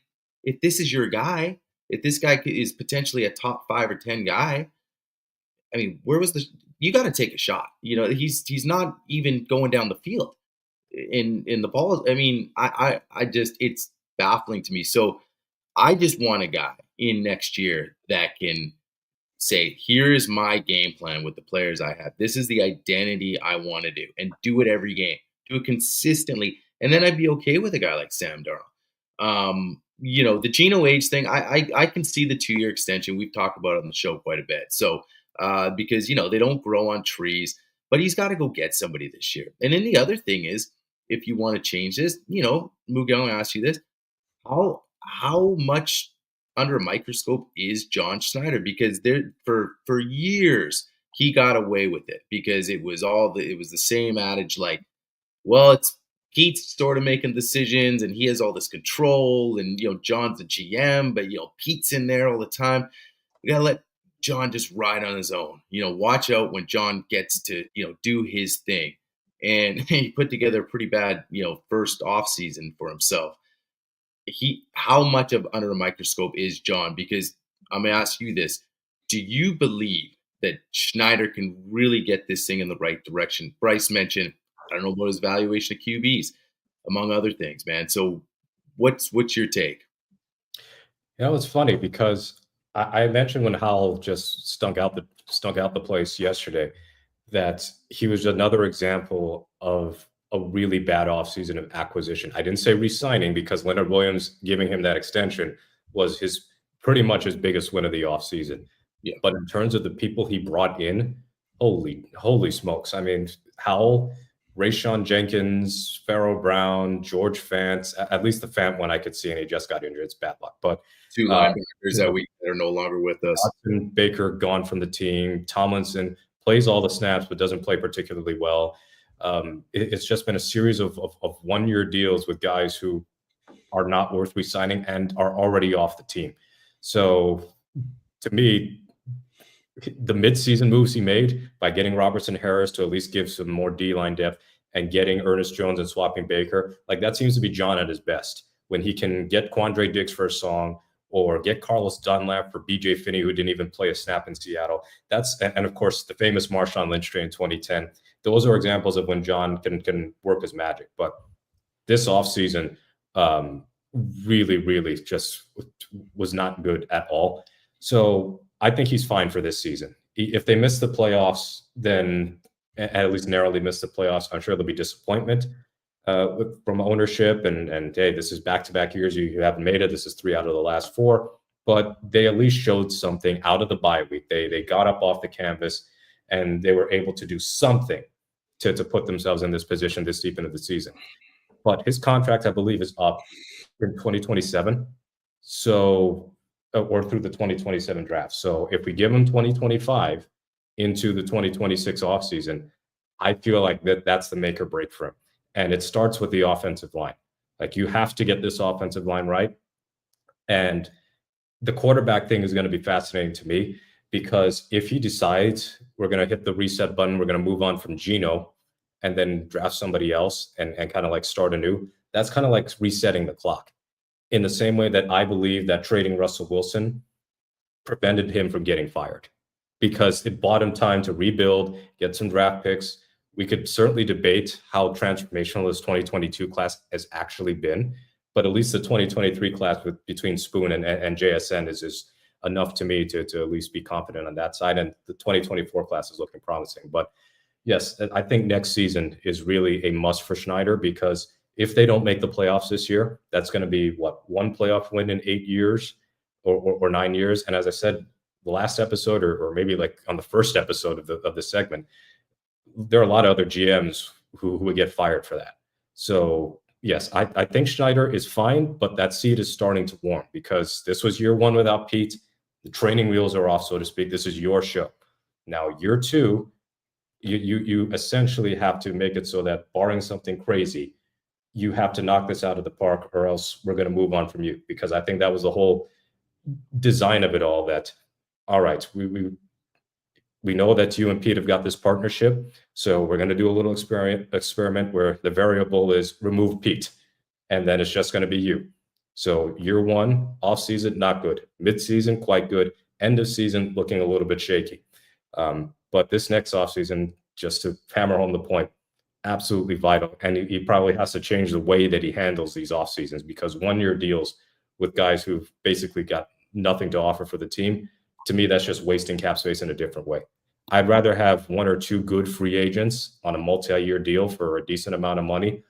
if this is your guy, if this guy is potentially a top 5 or 10 guy, I mean, you got to take a shot. He's not even going down the field in the ball. I mean, I just, it's baffling to me. So I just want a guy in next year that can say, here is my game plan with the players I have. This is the identity I want to do, and do it every game. Do it consistently. And then I'd be okay with a guy like Sam Darnold. The Geno age thing, I can see the 2-year extension. We've talked about it on the show quite a bit. So, because, they don't grow on trees, but he's got to go get somebody this year. And then the other thing is, if you want to change this, Mookie, I'm going to ask you this. How much under a microscope is John Schneider? Because for years he got away with it, because it was the same adage, like, well, it's Pete's sort of making decisions and he has all this control, and John's the GM, but Pete's in there all the time. We gotta let John just ride on his own. Watch out when John gets to do his thing. And he put together a pretty bad first off season for himself. How much of under a microscope is John? Because I'm going to ask you this. Do you believe that Schneider can really get this thing in the right direction? Bryce mentioned, I don't know about his valuation of QBs, among other things, man. So what's your take? It's funny because I mentioned when Howell just stunk out the place yesterday that he was another example of a really bad offseason of acquisition. I didn't say re-signing, because Leonard Williams giving him that extension was his pretty much his biggest win of the offseason. Yeah. But in terms of the people he brought in, holy smokes. I mean, Howell, Rayshon Jenkins, Pharaoh Brown, George Fant, at least the Fant one I could see, and he just got injured. It's bad luck. But 2 linebackers that week that are no longer with us. Watson, Baker gone from the team. Tomlinson plays all the snaps but doesn't play particularly well. It's just been a series of 1-year deals with guys who are not worth re-signing and are already off the team. So to me, the midseason moves he made by getting Robertson Harris to at least give some more D-line depth and getting Ernest Jones and swapping Baker, like that seems to be John at his best when he can get Quandre Diggs for a song or get Carlos Dunlap for BJ Finney, who didn't even play a snap in Seattle. And of course, the famous Marshawn Lynch trade in 2010. Those are examples of when John can work his magic. But this offseason really just was not good at all. So I think he's fine for this season. If they miss the playoffs, then at least narrowly miss the playoffs, I'm sure there'll be disappointment from ownership. And hey, this is back-to-back years you haven't made it. This is 3 out of the last 4. But they at least showed something out of the bye week. They got up off the canvas, and they were able to do something to put themselves in this position this deep into the season. But his contract, I believe, is up in 2027. So or through the 2027 draft. So if we give him 2025 into the 2026 offseason, I feel like that's the make or break for him. And it starts with the offensive line. Like you have to get this offensive line right. And the quarterback thing is going to be fascinating to me because if he decides we're going to hit the reset button, we're going to move on from Geno and then draft somebody else and kind of like start anew, that's kind of like resetting the clock. In the same way that I believe that trading Russell Wilson prevented him from getting fired because it bought him time to rebuild, get some draft picks. We could certainly debate how transformational this 2022 class has actually been, but at least the 2023 class between Spoon and JSN is enough to me to at least be confident on that side. And the 2024 class is looking promising. But yes, I think next season is really a must for Schneider because if they don't make the playoffs this year, that's going to be one playoff win in 8 years or 9 years. And as I said, the last episode or maybe like on the first episode of the segment, there are a lot of other GMs who would get fired for that. So yes, I think Schneider is fine, but that seat is starting to warm because this was year 1 without Pete. The training wheels are off, so to speak. This is your show. Now year 2, you essentially have to make it so that barring something crazy, you have to knock this out of the park or else we're going to move on from you, because I think that was the whole design of it all, that, all right, we know that you and Pete have got this partnership, so we're going to do a little experiment where the variable is remove Pete, and then it's just going to be you. So year 1, off season, not good. Mid-season, quite good. End of season, looking a little bit shaky. But this next off season, just to hammer home the point, absolutely vital. And he probably has to change the way that he handles these off seasons, because 1-year deals with guys who've basically got nothing to offer for the team, to me, that's just wasting cap space in a different way. I'd rather have 1 or 2 good free agents on a multi-year deal for a decent amount of money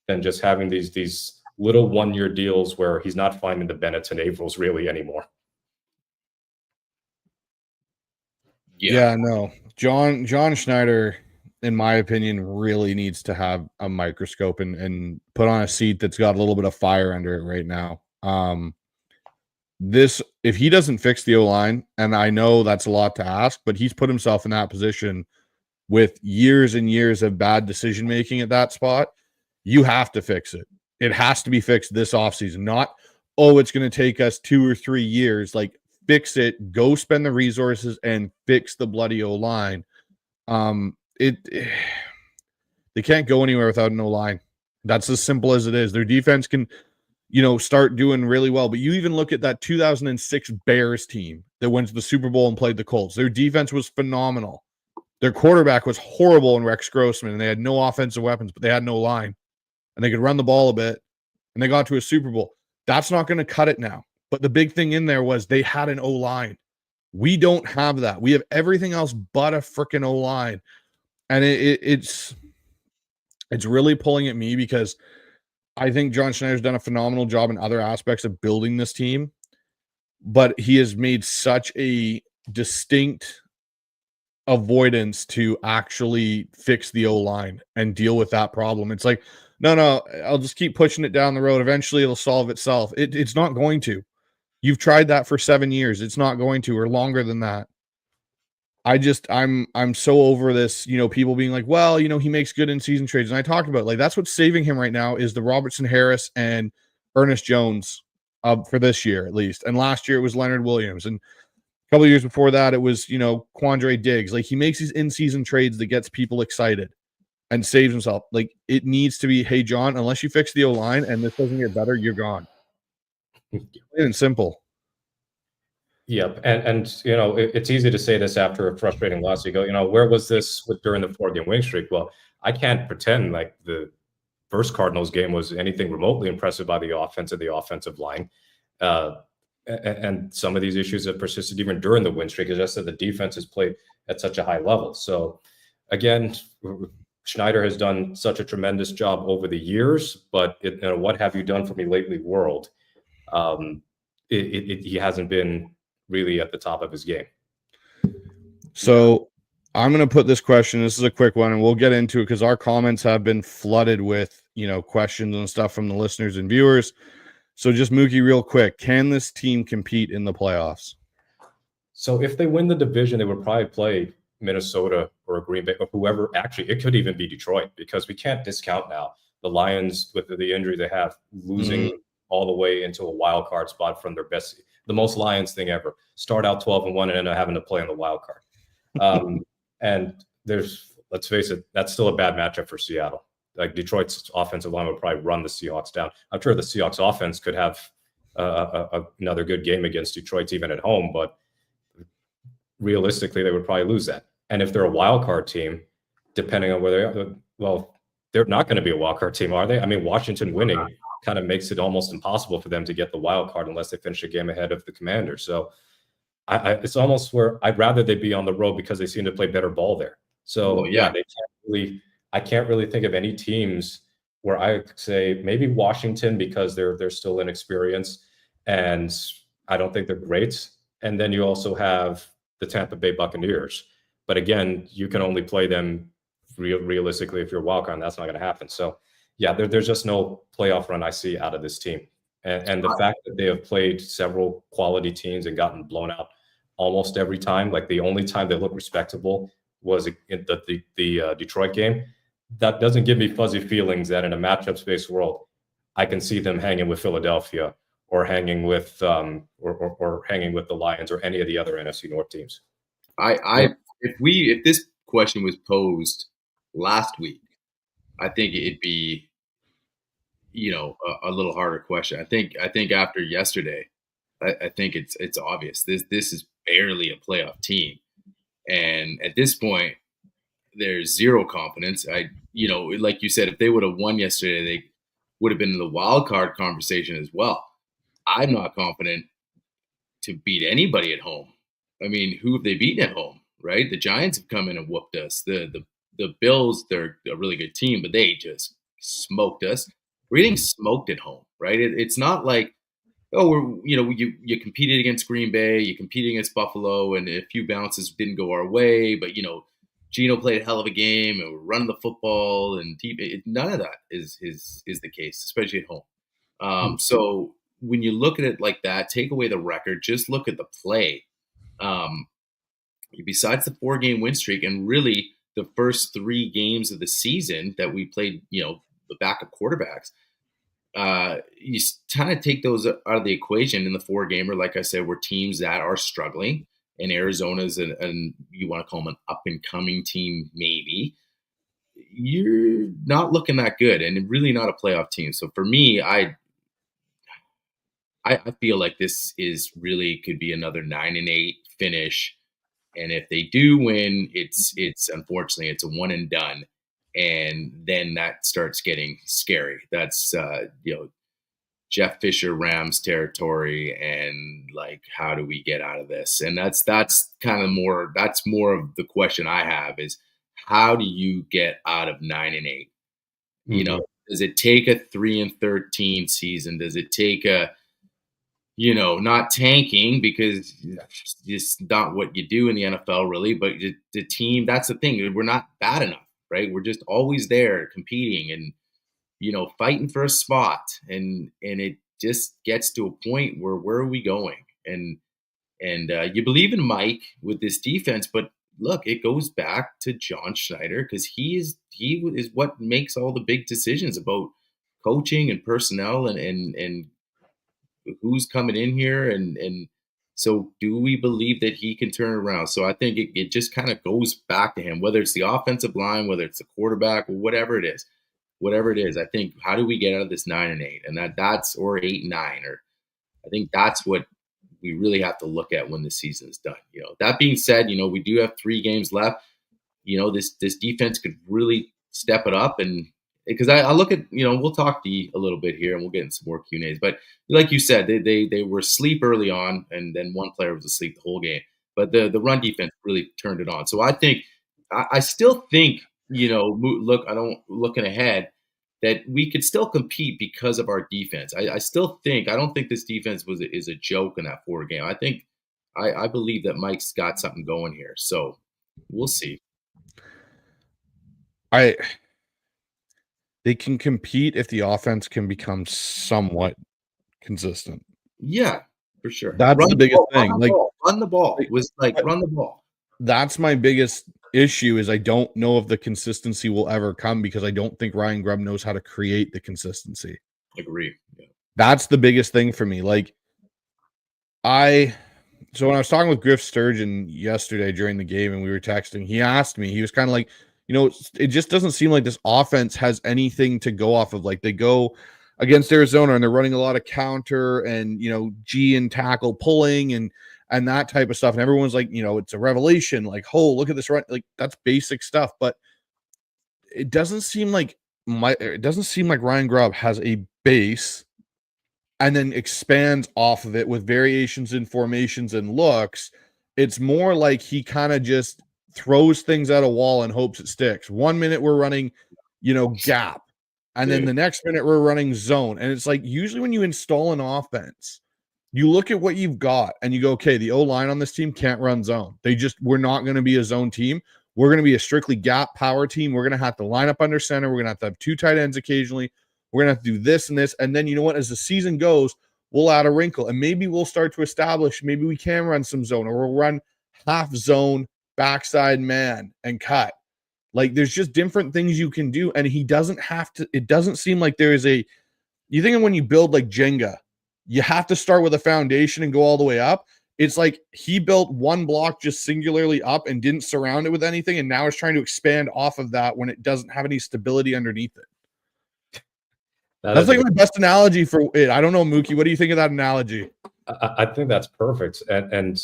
than just having these little 1-year deals where he's not finding the Bennett's and Avrils really anymore. Yeah, no. John Schneider, in my opinion, really needs to have a microscope and put on a seat that's got a little bit of fire under it right now. If he doesn't fix the O-line, and I know that's a lot to ask, but he's put himself in that position with years and years of bad decision making at that spot. You have to fix it. It has to be fixed this offseason. Not, it's going to take us 2 or 3 years. Like, fix it. Go spend the resources and fix the bloody O-line. They can't go anywhere without an O-line. That's as simple as it is. Their defense can, start doing really well. But you even look at that 2006 Bears team that went to the Super Bowl and played the Colts. Their defense was phenomenal. Their quarterback was horrible in Rex Grossman, and they had no offensive weapons, but they had no line. And they could run the ball a bit, and they got to a Super Bowl. That's not going to cut it now. But the big thing in there was they had an O-line. We don't have that. We have everything else but a freaking O-line. And it's really pulling at me, because I think John Schneider's done a phenomenal job in other aspects of building this team. but he has made such a distinct avoidance to actually fix the O-line and deal with that problem. It's like, no, I'll just keep pushing it down the road. Eventually it'll solve itself. It's not going to. You've tried that for 7 years. It's not going to, or longer than that. I'm so over this, people being like, well, he makes good in-season trades. And I talked about, like, that's what's saving him right now is the Robertson Harris and Ernest Jones for this year, at least. And last year it was Leonard Williams. And a couple of years before that, it was, Quandre Diggs. Like, he makes these in-season trades that gets people excited and saves himself. Like, it needs to be, hey, John, unless you fix the O-line and this doesn't get better, you're gone. Plain and simple. Yep. And it's easy to say this after a frustrating loss. You go, where was this during the 4-game winning streak? Well, I can't pretend like the first Cardinals game was anything remotely impressive by the offense and the offensive line. And some of these issues have persisted even during the win streak. It's just that the defense has played at such a high level. So, again, Schneider has done such a tremendous job over the years, but what have you done for me lately world, he hasn't been really at the top of his game. So I'm going to put this question. This is a quick one, and we'll get into it because our comments have been flooded with, questions and stuff from the listeners and viewers. So just Mookie, real quick, can this team compete in the playoffs? So if they win the division, they would probably play Minnesota or Green Bay or whoever. Actually, it could even be Detroit, because we can't discount now the Lions with the injury they have, losing all the way into a wild card spot from their best, the most Lions thing ever. Start out 12-1 and end up having to play in the wild card. And let's face it, that's still a bad matchup for Seattle. Like, Detroit's offensive line would probably run the Seahawks down. I'm sure the Seahawks offense could have another good game against Detroit, even at home, but realistically, they would probably lose that. And if they're a wild card team, depending on where they are, well, they're not going to be a wild card team, are they? I mean, Washington winning kind of makes it almost impossible for them to get the wild card unless they finish a game ahead of the Commanders. So it's almost where I'd rather they be on the road because they seem to play better ball there. So I can't really think of any teams where I could say maybe Washington, because they're still inexperienced and I don't think they're great. And then you also have the Tampa Bay Buccaneers. But again, you can only play them realistically if you're a wild card, and that's not going to happen. So yeah, there's just no playoff run I see out of this team. And the fact that they have played several quality teams and gotten blown out almost every time, like the only time they look respectable was in the Detroit game. That doesn't give me fuzzy feelings that in a matchup-based world, I can see them hanging with Philadelphia or hanging with or hanging with the Lions or any of the other NFC North teams. If this question was posed last week, I think it'd be, a little harder question. I think after yesterday, I think it's obvious. This is barely a playoff team, and at this point, there's zero confidence. Like you said, if they would have won yesterday, they would have been in the wild card conversation as well. I'm not confident to beat anybody at home. I mean, who have they beaten at home, right? The Giants have come in and whooped us. The Bills, they're a really good team, but they just smoked us. We're getting smoked at home, right? It's not like, you competed against Green Bay, you competed against Buffalo, and a few bounces didn't go our way, but Gino played a hell of a game, and we're running the football, and none of that is the case, especially at home. So when you look at it like that, take away the record, just look at the play. Besides the 4-game win streak, and really the first 3 games of the season that we played, the backup quarterbacks, you kind of take those out of the equation in the 4-gamer. Like I said, we're teams that are struggling. And Arizona's and you want to call them an up-and-coming team, maybe. You're not looking that good, and really not a playoff team. So for me, I feel like this is really could be another 9-8 finish. And if they do win, it's unfortunately it's a one and done, and then that starts getting scary. That's Jeff Fisher Rams territory, and like, how do we get out of this? And that's kind of more of the question I have is, how do you get out of 9-8? Does it take a 3-13 season? Does it take a not tanking, because it's just not what you do in the NFL really, but the team, that's the thing. We're not bad enough, right? We're just always there competing and, fighting for a spot. And it just gets to a point where are we going? And you believe in Mike with this defense, but look, it goes back to John Schneider, because he is what makes all the big decisions about coaching and personnel and who's coming in here. And so do we believe that he can turn around? So I think it just kind of goes back to him, whether it's the offensive line, whether it's the quarterback, or whatever it is. I think, how do we get out of this 9-8, and that's or 8-9, or I think that's what we really have to look at when the season is done. That being said, we do have 3 games left. This defense could really step it up, and because I look at, we'll talk to you a little bit here, and we'll get into some more Q&As. But like you said, they were asleep early on, and then one player was asleep the whole game. But the run defense really turned it on. So I think, I still think, looking ahead, that we could still compete because of our defense. I still think, I don't think this defense is a joke in that 4 game. I believe that Mike's got something going here. So we'll see. They can compete if the offense can become somewhat consistent. Yeah, for sure. That's the biggest thing. Run the ball. Run the ball. That's my biggest issue, is I don't know if the consistency will ever come, because I don't think Ryan Grubb knows how to create the consistency. Agree. Yeah. That's the biggest thing for me. So when I was talking with Griff Sturgeon yesterday during the game and we were texting, he asked me, he was kind of like, it just doesn't seem like this offense has anything to go off of. Like, they go against Arizona and they're running a lot of counter and, G and tackle pulling and that type of stuff. And everyone's like, it's a revelation. Like, oh, look at this run. Like, that's basic stuff. But it doesn't seem like Ryan Grubb has a base and then expands off of it with variations in formations and looks. It's more like he kind of just throws things at a wall and hopes it sticks. 1 minute we're running, gap. And then the next minute we're running zone. And it's like, usually when you install an offense, you look at what you've got and you go, okay, the O-line on this team can't run zone. We're not going to be a zone team. We're going to be a strictly gap power team. We're going to have to line up under center. We're going to have 2 tight ends occasionally. We're going to have to do this and this. And then, you know what, as the season goes, we'll add a wrinkle and maybe we'll start to establish, maybe we can run some zone, or we'll run half zone, backside man and cut. Like, there's just different things you can do. And he doesn't have to, it doesn't seem like there is you think of when you build like Jenga, you have to start with a foundation and go all the way up. It's like he built one block just singularly up and didn't surround it with anything, and now is trying to expand off of that when it doesn't have any stability underneath it. That's like my best analogy for it. I don't know, Mookie, what do you think of that analogy? I think that's perfect. And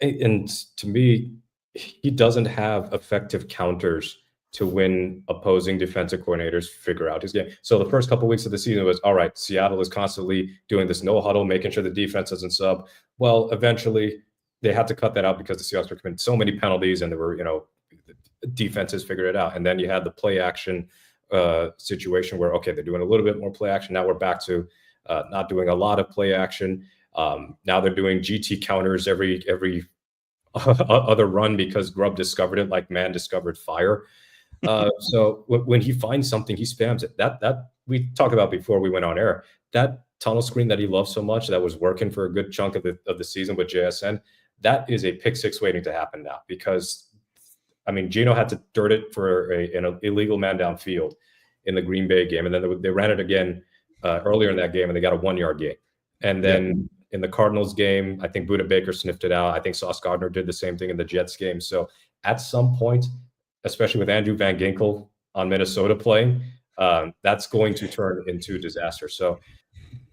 to me, he doesn't have effective counters to win opposing defensive coordinators figure out his game. So the first couple of weeks of the season was, all right, Seattle is constantly doing this no huddle, making sure the defense doesn't sub. Well, eventually they had to cut that out because the Seahawks were committing so many penalties and there were, defenses figured it out. And then you had the play action situation where, okay, they're doing a little bit more play action. Now we're back to not doing a lot of play action. Now they're doing GT counters every other run because Grubb discovered it like man discovered fire. So when he finds something, he spams it. That we talked about before we went on air. That tunnel screen that he loves so much, that was working for a good chunk of the season with JSN, that is a pick six waiting to happen now. Because, I mean, Geno had to dirt it for an illegal man downfield in the Green Bay game, and then they ran it again earlier in that game, and they got a 1 yard gain. And then in the Cardinals game, I think Budda Baker sniffed it out. I think Sauce Gardner did the same thing in the Jets game. So at some point, especially with Andrew Van Ginkel on Minnesota playing, that's going to turn into disaster. So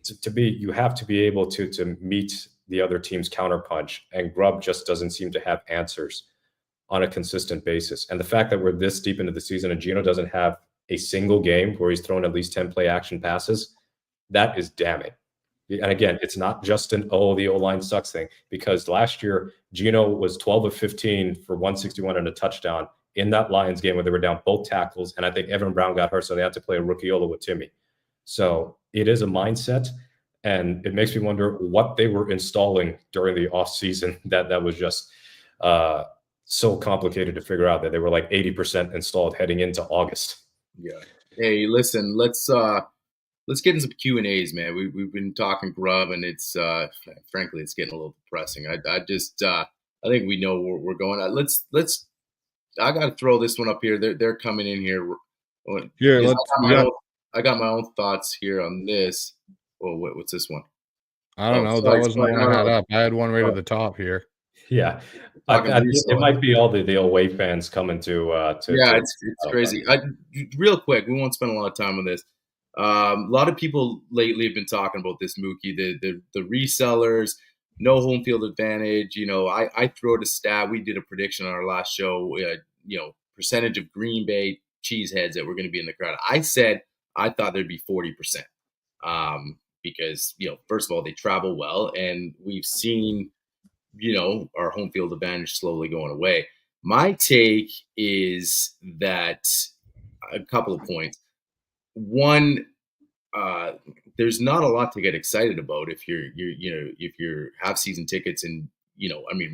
to me, you have to be able to meet the other team's counterpunch, and Grubb just doesn't seem to have answers on a consistent basis. And the fact that we're this deep into the season and Geno doesn't have a single game where he's thrown at least 10 play action passes, that is damning. And again, it's not just the O-line sucks thing, because last year Geno was 12 of 15 for 161 and a touchdown in that Lions game where they were down both tackles. And I think Evan Brown got hurt, so they had to play a rookie Ola with Timmy. So it is a mindset. And it makes me wonder what they were installing during the off season that was just so complicated to figure out that they were like 80% installed heading into August. Yeah. Hey, listen, let's get in some Q&As, man. We've been talking Grubb, and it's frankly, it's getting a little depressing. I think we know where we're going. I got to throw this one up here. They're coming in here. Here, I got my own thoughts here on this. Oh, what's this one? I don't know. That wasn't one I had up. I had one right at the top here. Yeah, it might be all the away fans coming to it's crazy. Real quick, we won't spend a lot of time on this. A lot of people lately have been talking about this, Mookie, the resellers, no home field advantage. I throw out a stat. We did a prediction on our last show, percentage of Green Bay cheeseheads that were going to be in the crowd. I said I thought there'd be 40%. Because, first of all, they travel well, and we've seen, our home field advantage slowly going away. My take is that a couple of points. One, there's not a lot to get excited about if you have season tickets, and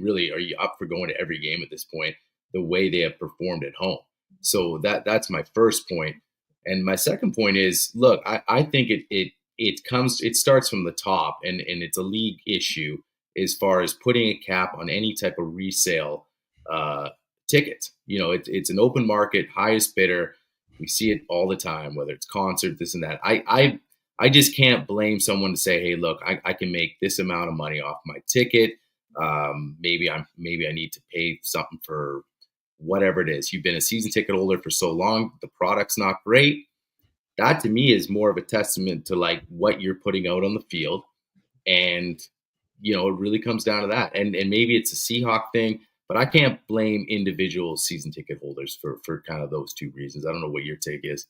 really, are you up for going to every game at this point? The way they have performed at home. So that's my first point. And my second point is, look, I think it starts from the top, and it's a league issue as far as putting a cap on any type of resale tickets. It's an open market, highest bidder. We see it all the time, whether it's concerts, this and that. I just can't blame someone to say, hey, look, I can make this amount of money off my ticket. Maybe I need to pay something for whatever it is. You've been a season ticket holder for so long, the product's not great. That to me is more of a testament to like what you're putting out on the field. And, it really comes down to that. And maybe it's a Seahawk thing, but I can't blame individual season ticket holders for kind of those two reasons. I don't know what your take is.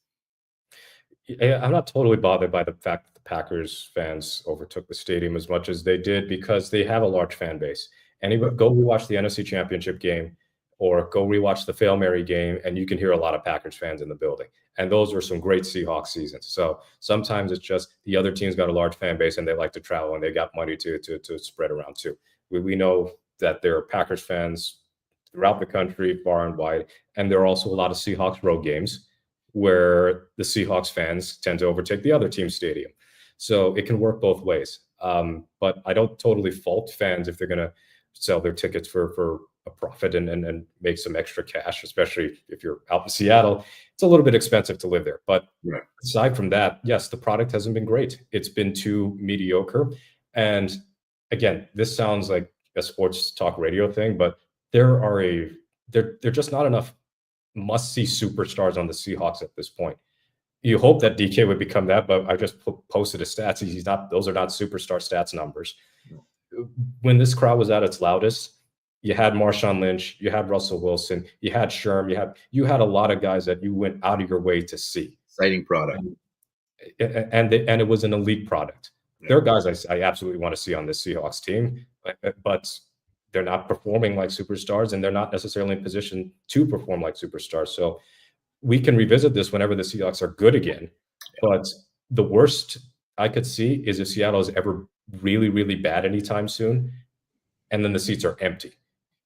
I'm not totally bothered by the fact that the Packers fans overtook the stadium as much as they did, because they have a large fan base. And go rewatch the NFC Championship game, or go rewatch the Hail Mary game, and you can hear a lot of Packers fans in the building. And those were some great Seahawks seasons. So sometimes it's just the other team's got a large fan base and they like to travel and they got money to spread around too. We know that there are Packers fans throughout the country, far and wide. And there are also a lot of Seahawks road games where the Seahawks fans tend to overtake the other team's stadium. So it can work both ways. But I don't totally fault fans if they're going to sell their tickets for a profit and make some extra cash, especially if you're out in Seattle. It's a little bit expensive to live there. But aside from that, yes, the product hasn't been great. It's been too mediocre. And again, this sounds like a sports talk radio thing, but there are just not enough must-see superstars on the Seahawks at this point. You hope that DK would become that, but I just posted his stats. Those are not superstar stats numbers. When this crowd was at its loudest, you had Marshawn Lynch, you had Russell Wilson, you had Sherm, you had a lot of guys that you went out of your way to see. Exciting product. And it was an elite product. Yeah. There are guys I absolutely want to see on this Seahawks team, but they're not performing like superstars, and they're not necessarily in position to perform like superstars. So we can revisit this whenever the Seahawks are good again. But the worst I could see is if Seattle is ever really, really bad anytime soon, and then the seats are empty.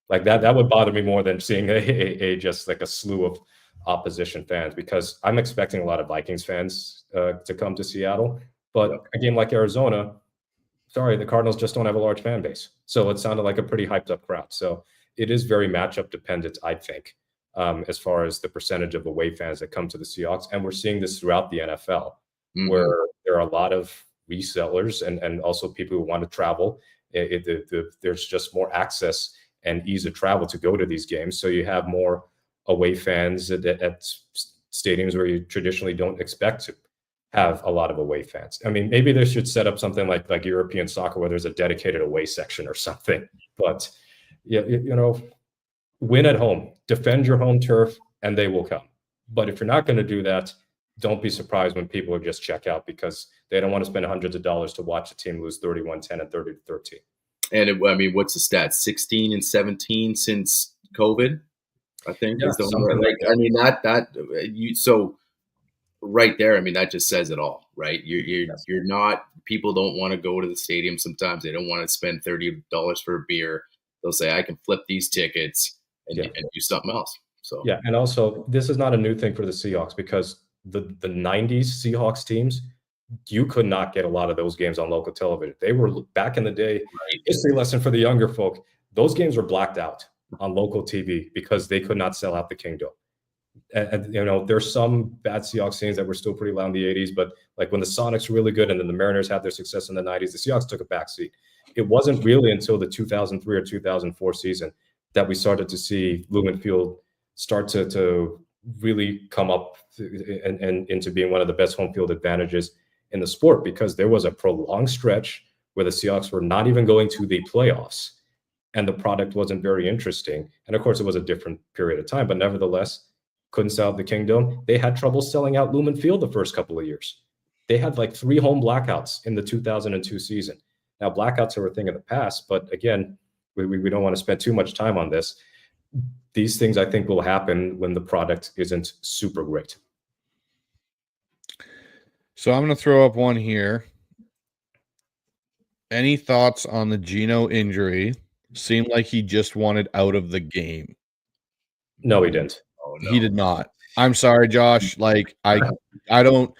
Like that would bother me more than seeing a just like a slew of opposition fans, because I'm expecting a lot of Vikings fans to come to Seattle. But a game like Arizona, sorry, the Cardinals just don't have a large fan base. So it sounded like a pretty hyped up crowd. So it is very matchup dependent, I think, as far as the percentage of away fans that come to the Seahawks. And we're seeing this throughout the NFL, where there are a lot of resellers and also people who want to travel. There's just more access and ease of travel to go to these games. So you have more away fans at stadiums where you traditionally don't expect to have a lot of away fans. I mean, maybe they should set up something like European soccer where there's a dedicated away section or something. But win at home, defend your home turf, and they will come. But if you're not going to do that, don't be surprised when people just check out, because they don't want to spend hundreds of dollars to watch a team lose 31-10 and 30-13. And what's the stat? 16 and 17 since COVID, I think. So right there, I mean, that just says it all. right? You're not. People don't want to go to the stadium. Sometimes they don't want to spend $30 for a beer. They'll say, I can flip these tickets and do something else. So yeah, and also this is not a new thing for the Seahawks because the 90s Seahawks teams, you could not get a lot of those games on local television. They were back in the day, history lesson for the younger folk. Those games were blacked out on local TV because they could not sell out the Kingdom. And there's some bad Seahawks teams that were still pretty loud in the 80s, but like when the Sonics were really good and then the Mariners had their success in the 90s, the Seahawks took a backseat. It wasn't really until the 2003 or 2004 season that we started to see Lumen Field start to really come up and into being one of the best home field advantages in the sport, because there was a prolonged stretch where the Seahawks were not even going to the playoffs and the product wasn't very interesting. And of course, it was a different period of time, but nevertheless, couldn't sell out the Kingdom. They had trouble selling out Lumen Field the first couple of years. They had like 3 home blackouts in the 2002 season. Now, blackouts are a thing of the past, but again, we don't want to spend too much time on this. These things, I think, will happen when the product isn't super great. So I'm going to throw up one here. Any thoughts on the Geno injury? Seemed like he just wanted out of the game. No, he didn't. Oh, no. He did not. I'm sorry, Josh. Like I don't.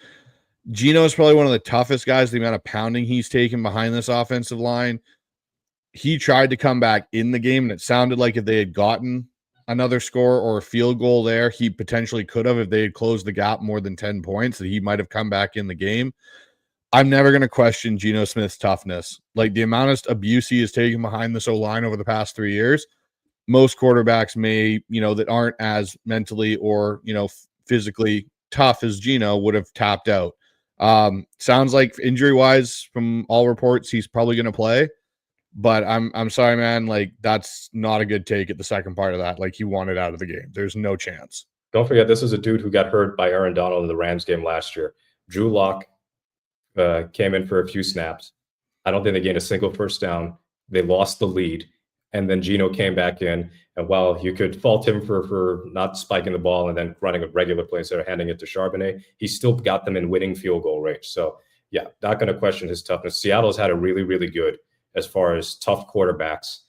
Geno is probably one of the toughest guys. The amount of pounding he's taken behind this offensive line. He tried to come back in the game, and it sounded like if they had gotten another score or a field goal there, he potentially could have, if they had closed the gap more than 10 points, that he might have come back in the game. I'm never going to question Geno Smith's toughness. Like the amount of abuse he has taken behind this O-line over the past 3 years, most quarterbacks may, that aren't as mentally or, physically tough as Geno would have tapped out. Sounds like injury-wise, from all reports, he's probably going to play. But I'm sorry, man. Like, that's not a good take at the second part of that. Like, he wanted out of the game. There's no chance. Don't forget, this is a dude who got hurt by Aaron Donald in the Rams game last year. Drew Lock came in for a few snaps. I don't think they gained a single first down. They lost the lead. And then Geno came back in. And while you could fault him for not spiking the ball and then running a regular play instead of handing it to Charbonnet, he still got them in winning field goal range. So, yeah, not going to question his toughness. Seattle's had a really, really good as far as tough quarterbacks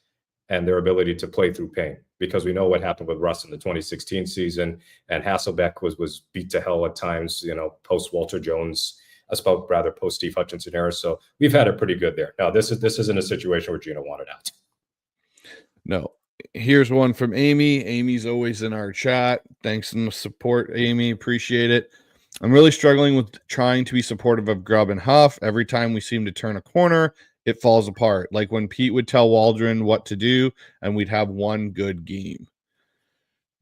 and their ability to play through pain, because we know what happened with Russ in the 2016 season, and Hasselbeck was beat to hell at times, post Walter Jones, post Steve Hutchinson era. So we've had it pretty good there. Now, this isn't a situation where Geno wanted out. No. Here's one from Amy. Amy's always in our chat. Thanks for the support, Amy. Appreciate it. I'm really struggling with trying to be supportive of Grubb and Huff. Every time we seem to turn a corner, it falls apart. Like when Pete would tell Waldron what to do and we'd have one good game.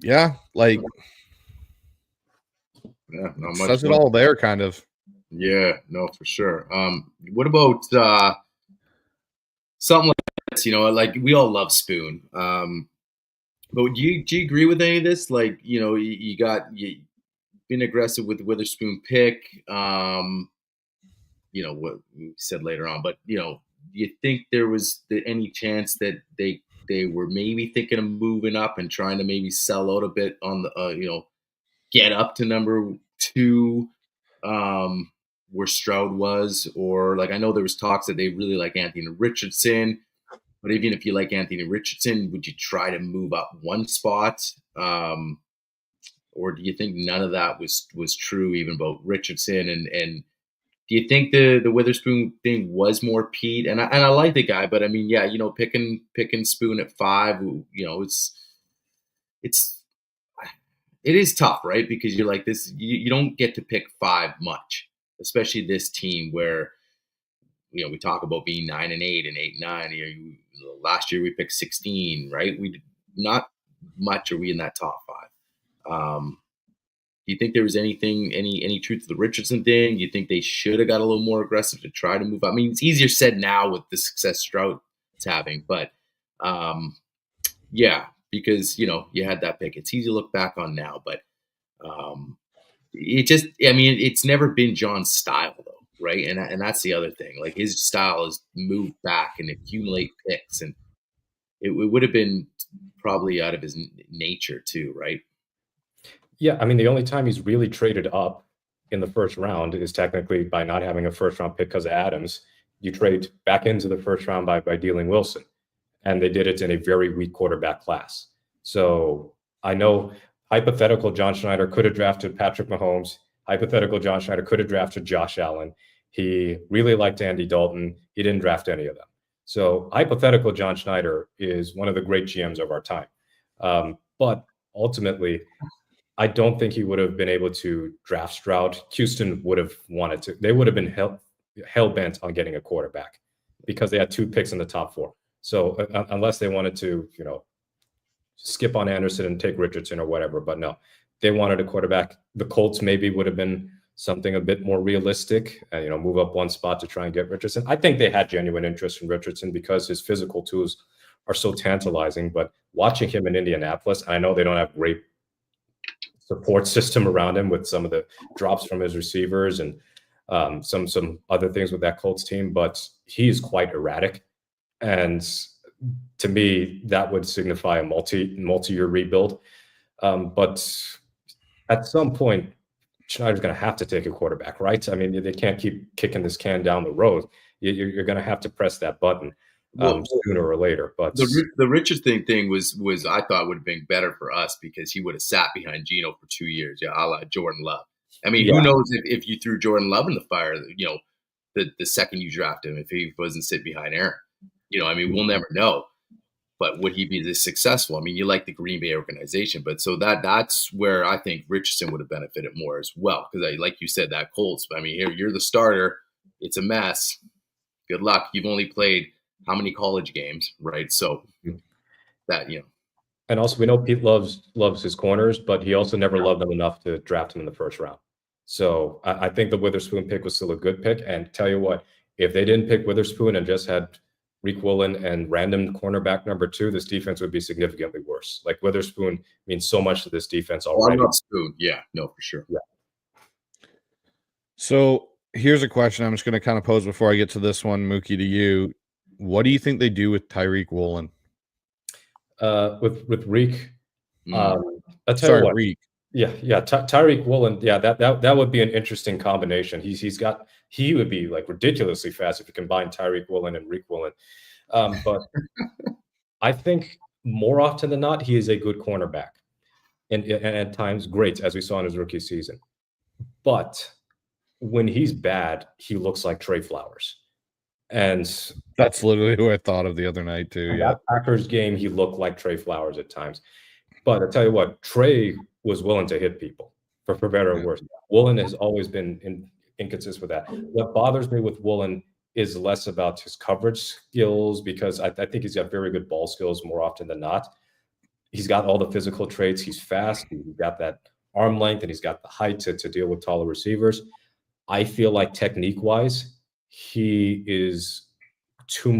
Yeah, like not much. Says it all there, kind of. Yeah, no, for sure. What about something like this? Like we all love Spoon. But do you agree with any of this? Like, you been aggressive with the Witherspoon pick. What we said later on, but do you think there was any chance that they were maybe thinking of moving up and trying to maybe sell out a bit on the get up to number 2 where Stroud was? Or like I know there was talks that they really like Anthony Richardson, but even if you like Anthony Richardson, would you try to move up one spot? Or do you think none of that was true, even about Richardson? And do you think the Witherspoon thing was more Pete? And I like the guy, but I mean, yeah, picking Spoon at 5, it is tough, right? Because you're like this, you don't get to pick 5 much, especially this team where we talk about being 9-8 and 8-9. Last year we picked 16, right? We not much are we in that top 5. Do you think there was any truth to the Richardson thing? Do you think they should have got a little more aggressive to try to move up? I mean, it's easier said now with the success Stroud is having, but yeah, because you had that pick. It's easy to look back on now, but it's never been John's style though, right? And that's the other thing. Like his style is move back and accumulate picks, and it would have been probably out of his nature too, right? Yeah, I mean, the only time he's really traded up in the first round is technically by not having a first round pick because of Adams, you trade back into the first round by dealing Wilson. And they did it in a very weak quarterback class. So I know hypothetical John Schneider could have drafted Patrick Mahomes. Hypothetical John Schneider could have drafted Josh Allen. He really liked Andy Dalton. He didn't draft any of them. So hypothetical John Schneider is one of the great GMs of our time. But ultimately, I don't think he would have been able to draft Stroud. Houston would have wanted to. They would have been hell-bent on getting a quarterback because they had 2 picks in the top 4. So unless they wanted to, skip on Anderson and take Richardson or whatever, but no, they wanted a quarterback. The Colts maybe would have been something a bit more realistic, move up 1 spot to try and get Richardson. I think they had genuine interest in Richardson because his physical tools are so tantalizing, but watching him in Indianapolis, and I know they don't have great support system around him with some of the drops from his receivers and some other things with that Colts team, but he's quite erratic. And to me, that would signify a multi-year rebuild. But at some point, Schneider's going to have to take a quarterback, right? I mean, they can't keep kicking this can down the road. You're going to have to press that button sooner or later. But the Richardson thing was I thought would have been better for us because he would have sat behind Geno for 2 years, a la Jordan Love. I mean, who knows if you threw Jordan Love in the fire, the second you draft him, if he wasn't sitting behind Aaron. I mean, we'll never know. But would he be this successful? I mean, you like the Green Bay organization, but so that's where I think Richardson would have benefited more as well. Because like you said, that Colts, I mean, here you're the starter. It's a mess. Good luck. You've only played how many college games, right? So that, And also we know Pete loves his corners, but he also never loved them enough to draft him in the first round. So I think the Witherspoon pick was still a good pick. And tell you what, if they didn't pick Witherspoon and just had Reek Woolen and random cornerback number 2, this defense would be significantly worse. Like Witherspoon means so much to this defense already. Spoon. Yeah, no, for sure. Yeah. So here's a question I'm just going to kind of pose before I get to this one, Mookie, to you. What do you think they do with Tyreek Woolen? With Reek, Reek. Yeah, Tyreek Woolen. Yeah, that would be an interesting combination. He would be like ridiculously fast if you combine Tyreek Woolen and Reek Woolen. But I think more often than not, he is a good cornerback, and at times great, as we saw in his rookie season. But when he's bad, he looks like Trey Flowers. And that's literally who I thought of the other night too. Yeah, that Packers game, he looked like Trey Flowers at times. But I tell you what, Trey was willing to hit people for better or worse. Woolen has always been inconsistent with that. What bothers me with Woolen is less about his coverage skills, because I think he's got very good ball skills more often than not. He's got all the physical traits. He's fast. He's got that arm length, and he's got the height to deal with taller receivers. I feel like technique-wise, he is too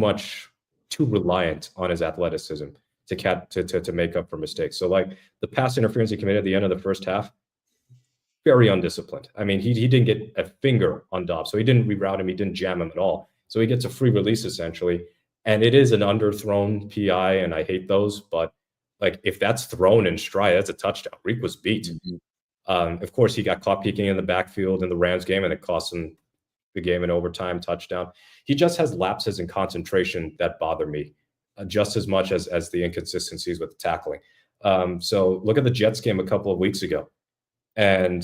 reliant on his athleticism to make up for mistakes. So like the pass interference he committed at the end of the first half, very undisciplined. I mean, he didn't get a finger on Dobbs, so he didn't reroute him, he didn't jam him at all. So he gets a free release essentially, and it is an underthrown PI, and I hate those. But like if that's thrown in stride, that's a touchdown. Reek was beat. Of course, he got caught peeking in the backfield in the Rams game, and it cost him the game in overtime touchdown. He just has lapses in concentration that bother me just as much as the inconsistencies with the tackling. So look at the Jets game a couple of weeks ago and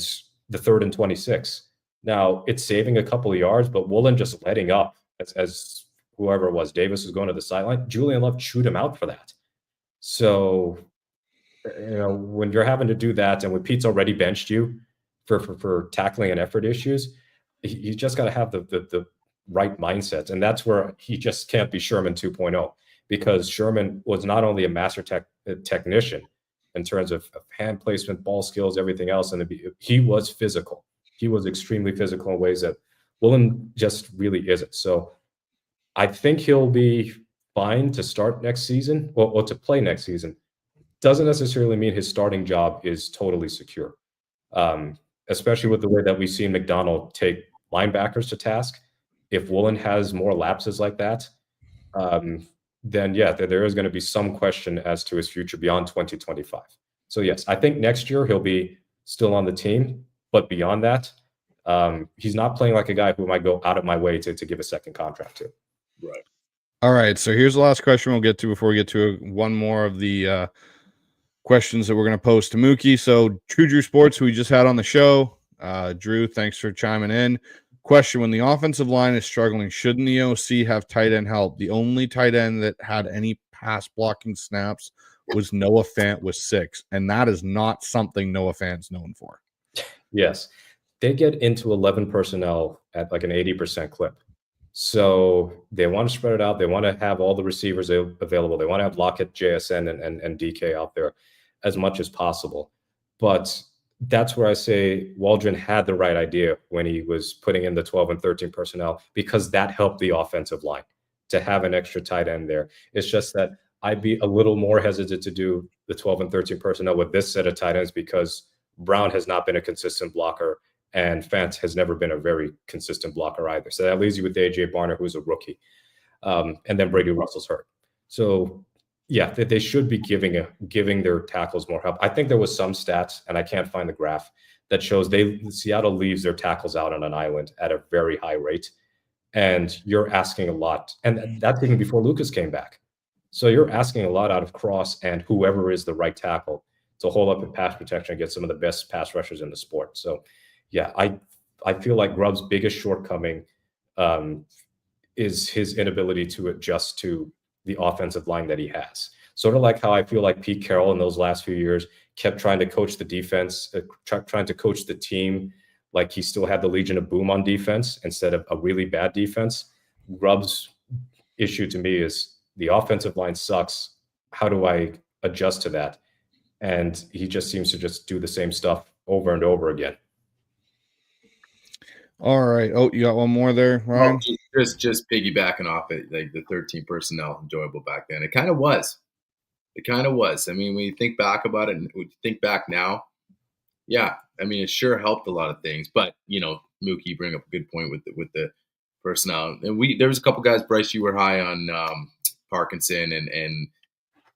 the 3rd and 26. Now it's saving a couple of yards, but Woolen just letting up as whoever it was, Davis was going to the sideline. Julian Love chewed him out for that. So, when you're having to do that, and when Pete's already benched you for tackling and effort issues, you just got to have the right mindset. And that's where he just can't be Sherman 2.0, because Sherman was not only a master technician in terms of hand placement, ball skills, everything else, and he was physical. He was extremely physical in ways that Woolen just really isn't. So I think he'll be fine to start next season, or to play next season. Doesn't necessarily mean his starting job is totally secure, especially with the way that we've seen McDonald take linebackers to task. If Woolen has more lapses like that, then yeah, there is going to be some question as to his future beyond 2025. So yes, I think next year he'll be still on the team, but beyond that, He's not playing like a guy who might go out of my way to give a second contract to. Right. All right. So here's the last question we'll get to before we get to one more of the questions that we're going to pose to Mookie. So True Drew Sports, who we just had on the show. Drew, thanks for chiming in. Question: when the offensive line is struggling, shouldn't the OC have tight end help? The only tight end that had any pass blocking snaps was Noah Fant with 6, and that is not something Noah Fant's known for. Yes, they get into 11 personnel at like an 80% clip. So they want to spread it out. They want to have all the receivers available. They want to have Lockett, JSN, and DK out there as much as possible. But that's where I say Waldron had the right idea when he was putting in the 12 and 13 personnel, because that helped the offensive line to have an extra tight end there. It's just that I'd be a little more hesitant to do the 12 and 13 personnel with this set of tight ends, because Brown has not been a consistent blocker and Fant has never been a very consistent blocker either. So that leaves you with AJ Barner, who's a rookie. And then Brady Russell's hurt. So yeah, they should be giving their tackles more help. I think there was some stats, and I can't find the graph, that shows Seattle leaves their tackles out on an island at a very high rate. And you're asking a lot. And that's even before Lucas came back. So you're asking a lot out of Cross and whoever is the right tackle to hold up in pass protection and get some of the best pass rushers in the sport. So yeah, I feel like Grubb's biggest shortcoming is his inability to adjust to the offensive line that he has. Sort of like how I feel like Pete Carroll in those last few years kept trying to coach the defense, trying to coach the team like he still had the Legion of Boom on defense instead of a really bad defense. Grubb's issue to me is the offensive line sucks. How do I adjust to that? And he just seems to just do the same stuff over and over again. All right. Oh, you got one more there, Ryan? Well, just piggybacking off it, like the 13 personnel, enjoyable back then. It kind of was. I mean, when you think back about it, and when you think back now, yeah, I mean, it sure helped a lot of things. But Mookie, you bring up a good point with the personnel. And there was a couple guys, Bryce, you were high on Parkinson, and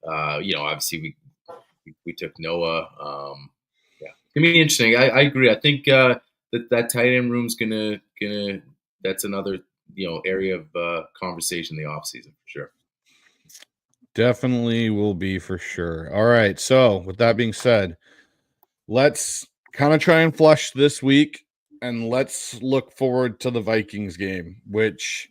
obviously we took Noah. Yeah, it's gonna be interesting. I agree. I think that tight end room's gonna that's another area of conversation in the offseason for sure. Definitely will be for sure. All right. So with that being said, let's kind of try and flush this week, and let's look forward to the Vikings game, which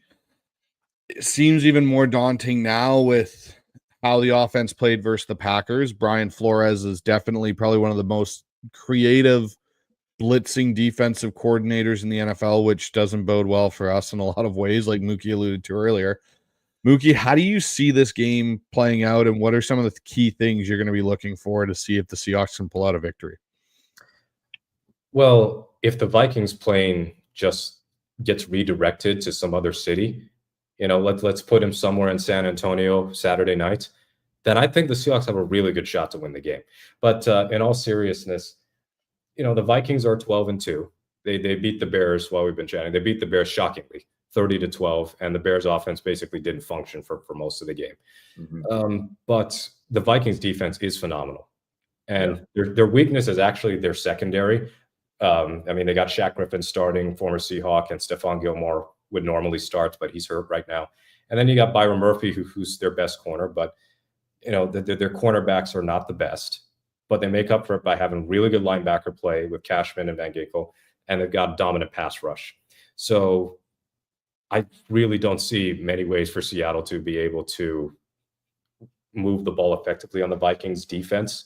seems even more daunting now with how the offense played versus the Packers. Brian Flores is definitely probably one of the most creative blitzing defensive coordinators in the NFL, which doesn't bode well for us in a lot of ways, like Mookie alluded to earlier. Mookie, how do you see this game playing out, and what are some of the key things you're going to be looking for to see if the Seahawks can pull out a victory? Well, if the Vikings plane just gets redirected to some other city, let's put him somewhere in San Antonio Saturday night, then I think the Seahawks have a really good shot to win the game. But in all seriousness, the Vikings are 12-2. They beat the Bears while we've been chatting. They beat the Bears shockingly, 30-12, and the Bears offense basically didn't function for most of the game. Mm-hmm. But the Vikings defense is phenomenal. And their weakness is actually their secondary. I mean, they got Shaq Griffin starting, former Seahawk, and Stephon Gilmore would normally start, but he's hurt right now. And then you got Byron Murphy, who's their best corner, but their cornerbacks are not the best, but they make up for it by having really good linebacker play with Cashman and Van Ginkel, and they've got a dominant pass rush. So I really don't see many ways for Seattle to be able to move the ball effectively on the Vikings defense.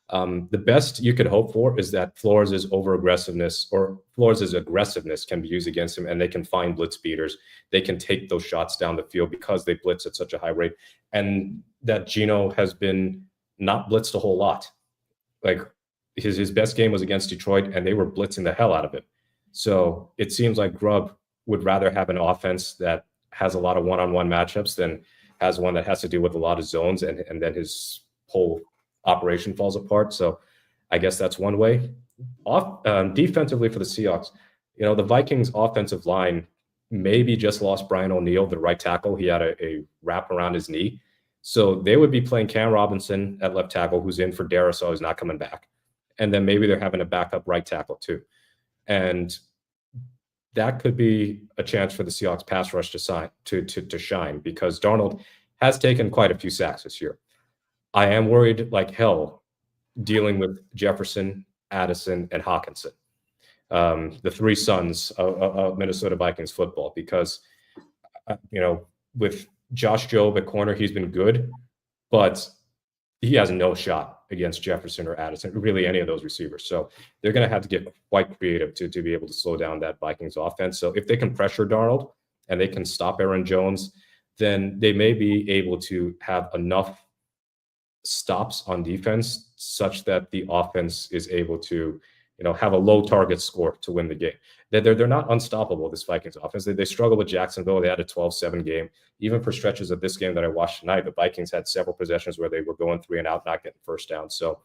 The best you could hope for is that Flores' aggressiveness can be used against him, and they can find blitz beaters. They can take those shots down the field because they blitz at such a high rate, and that Geno has been not blitzed a whole lot. Like his best game was against Detroit, and they were blitzing the hell out of it. So it seems like Grubb would rather have an offense that has a lot of one-on-one matchups than has one that has to deal with a lot of zones, and then his whole operation falls apart. So I guess that's one way. Defensively for the Seahawks, the Vikings offensive line maybe just lost Brian O'Neill, the right tackle. He had a wrap around his knee. So they would be playing Cam Robinson at left tackle, who's in for Darius, so he's not coming back. And then maybe they're having a backup right tackle too. And that could be a chance for the Seahawks pass rush to shine, because Darnold has taken quite a few sacks this year. I am worried like hell dealing with Jefferson, Addison, and Hawkinson, the three sons of Minnesota Vikings football, because with Josh Jobe at corner, he's been good, but he has no shot against Jefferson or Addison, really any of those receivers. So they're going to have to get quite creative to be able to slow down that Vikings offense. So if they can pressure Darnold and they can stop Aaron Jones, then they may be able to have enough stops on defense such that the offense is able to, have a low target score to win the game. They're not unstoppable, this Vikings offense. They struggled with Jacksonville. They had a 12-7 game. Even for stretches of this game that I watched tonight, the Vikings had several possessions where they were going 3 and out, not getting first down. So,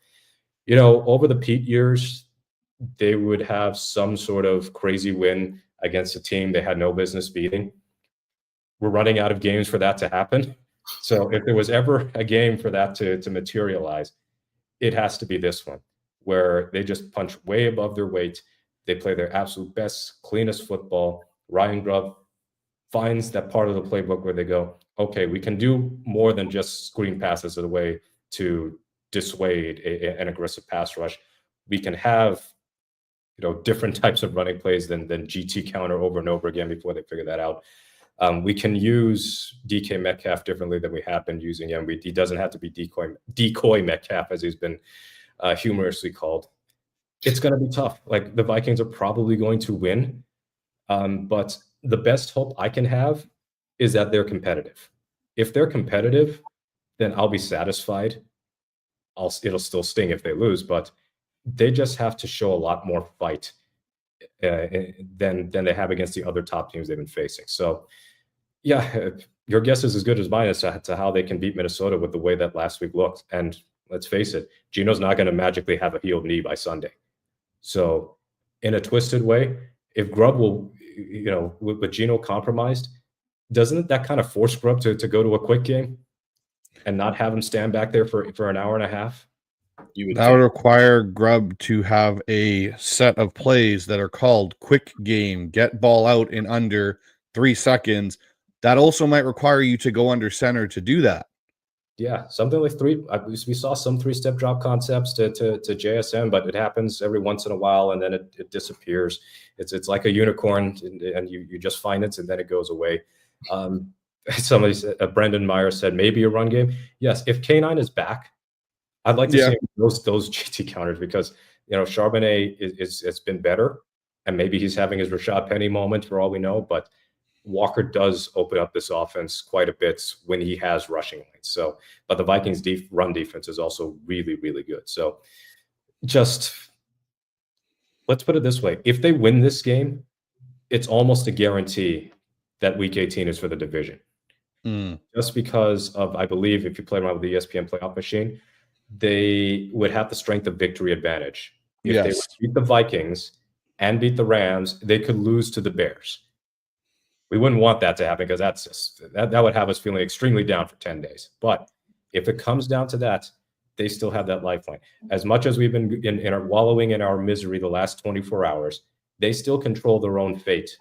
over the Pete years, they would have some sort of crazy win against a team they had no business beating. We're running out of games for that to happen. So if there was ever a game for that to materialize, it has to be this one, where they just punch way above their weight. They play their absolute best, cleanest football. Ryan Grubb finds that part of the playbook where they go, okay, we can do more than just screen passes as a way to dissuade an aggressive pass rush. We can have, different types of running plays than GT counter over and over again before they figure that out. We can use DK Metcalf differently than we have been using him. He doesn't have to be decoy Metcalf, as he's been humorously called. It's going to be tough. Like, the Vikings are probably going to win, but the best hope I can have is that they're competitive. If they're competitive, then I'll be satisfied. It'll still sting if they lose, but they just have to show a lot more fight than they have against the other top teams they've been facing. So, yeah, your guess is as good as mine as to how they can beat Minnesota with the way that last week looked. And let's face it, Geno's not going to magically have a healed knee by Sunday. So, in a twisted way, if Grubb will, with Geno compromised, doesn't that kind of force Grubb to go to a quick game and not have him stand back there for an hour and a half? That would require Grubb to have a set of plays that are called quick game, get ball out in under 3 seconds. That also might require you to go under center to do that. Yeah, something like we saw some 3-step drop concepts to JSN, but it happens every once in a while and then it disappears. It's like a unicorn, and you just find it and then it goes away. Somebody said, Brendan Meyer said, maybe a run game. Yes, if K9 is back, I'd like to see those GT counters, because Charbonnet it's been better, and maybe he's having his Rashad Penny moment for all we know, but Walker does open up this offense quite a bit when he has rushing lanes. So, but the Vikings run defense is also really, really good. So, just let's put it this way: if they win this game, it's almost a guarantee that Week 18 is for the division. Just because of, I believe, if you play around with the ESPN playoff machine, they would have the strength of victory advantage. If they would beat the Vikings and beat the Rams, they could lose to the Bears. We wouldn't want that to happen, because that would have us feeling extremely down for 10 days. But if it comes down to that, they still have that lifeline. As much as we've been wallowing in our misery the last 24 hours, they still control their own fate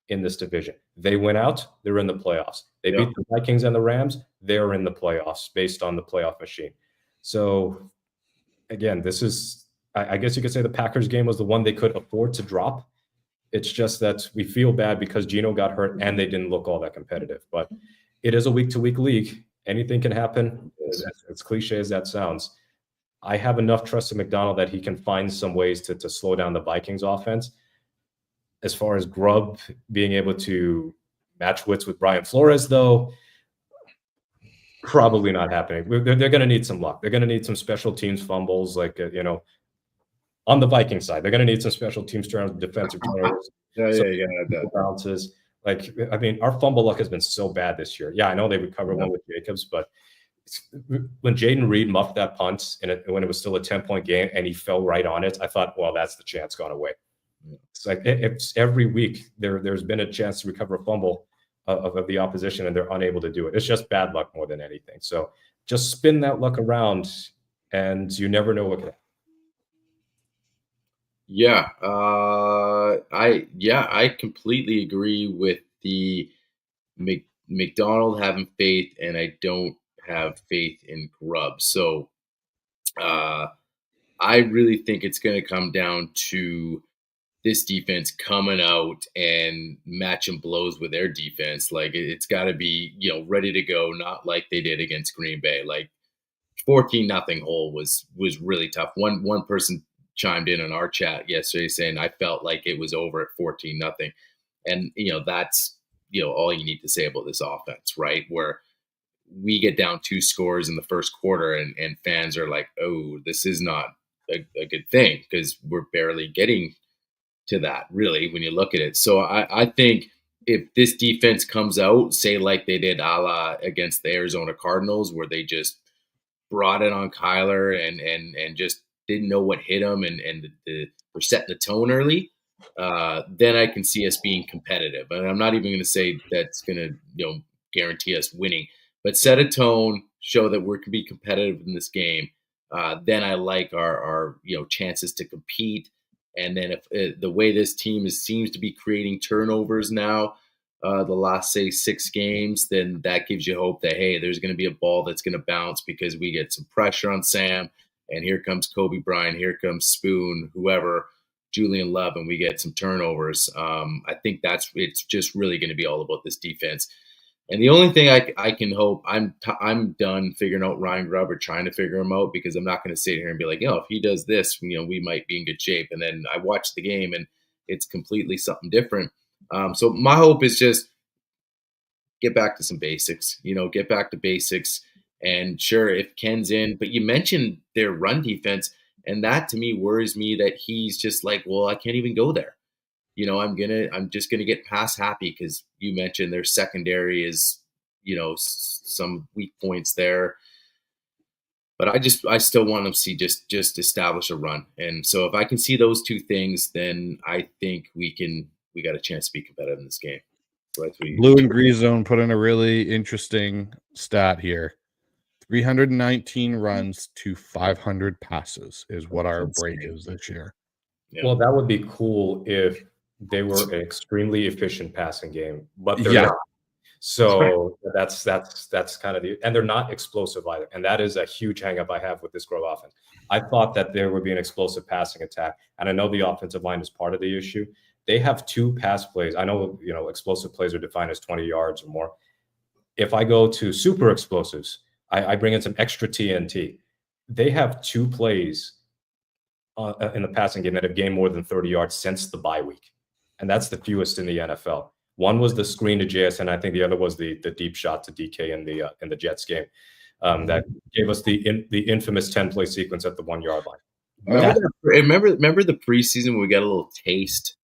in this division. They win out, they're in the playoffs. They beat the Vikings and the Rams, they're in the playoffs based on the playoff machine. So, again, this is, I guess you could say the Packers game was the one they could afford to drop. It's just that we feel bad because Geno got hurt and they didn't look all that competitive. But it is a week-to-week league. Anything can happen, as cliche as that sounds. I have enough trust in McDonald that he can find some ways to slow down the Vikings offense. As far as Grubb being able to match wits with Brian Flores, though, probably not happening. They're going to need some luck. They're going to need some special teams fumbles, like, on the Viking side. They're going to need some special teams defensive turnovers. Bounces. Like, I mean, our fumble luck has been so bad this year. Yeah, I know they recovered one with Jacobs, but when Jaden Reed muffed that punt when it was still a 10-point game and he fell right on it, I thought, well, that's the chance gone away. It's like it's every week there's been a chance to recover a fumble of the opposition, and they're unable to do it. It's just bad luck more than anything. So just spin that luck around, and you never know what can happen. Yeah, I completely agree with the McDonald having faith, and I don't have faith in Grubb. So uh, I really think it's going to come down to this defense coming out and matching blows with their defense. Like it's got to be ready to go, not like they did against Green Bay. Like 14-0 hole was really tough. One person chimed in on our chat yesterday saying I felt like it was over at 14-0, and that's all you need to say about this offense, right? Where we get down 2 scores in the first quarter, and fans are like, oh, this is not a good thing because we're barely getting to that, really, when you look at it. So I think if this defense comes out, say like they did a la against the Arizona Cardinals, where they just brought it on Kyler and just didn't know what hit him, and we're setting the tone early, then I can see us being competitive. And I'm not even going to say that's going to guarantee us winning, but set a tone, show that we can be competitive in this game. Then I like our chances to compete. And then if the way this team seems to be creating turnovers now, the last, say, 6 games, then that gives you hope that, hey, there's going to be a ball that's going to bounce because we get some pressure on Sam, and here comes Kobe Bryant, here comes Spoon, whoever, Julian Love, and we get some turnovers. I think it's just really going to be all about this defense. And the only thing I can hope, I'm done figuring out Ryan Grubb or trying to figure him out, because I'm not going to sit here and be like, if he does this, we might be in good shape. And then I watch the game and it's completely something different. So my hope is just get back to some basics, get back to basics. And sure, if Ken's in, but you mentioned their run defense, and that to me worries me that he's just like, well, I can't even go there. I'm just gonna get pass happy, because you mentioned their secondary is, some weak points there. But I still want to see just establish a run. And so if I can see those 2 things, then I think we got a chance to be competitive in this game. Right? Blue and Green Zone put in a really interesting stat here. 319 runs to 500 passes is what our break is this year. Yeah. Well, that would be cool if they were an extremely efficient passing game, but they're not. So that's kind of and they're not explosive either. And that is a huge hang up I have with this Grove offense. I thought that there would be an explosive passing attack, and I know the offensive line is part of the issue. They have 2 pass plays. I know, explosive plays are defined as 20 yards or more. If I go to super explosives, I bring in some extra TNT. They have 2 plays in the passing game that have gained more than 30 yards since the bye week. And that's the fewest in the NFL. One was the screen to JSN. I think the other was the deep shot to DK in the Jets game that gave us the infamous 10-play sequence at the 1-yard line. Remember the preseason when we got a little taste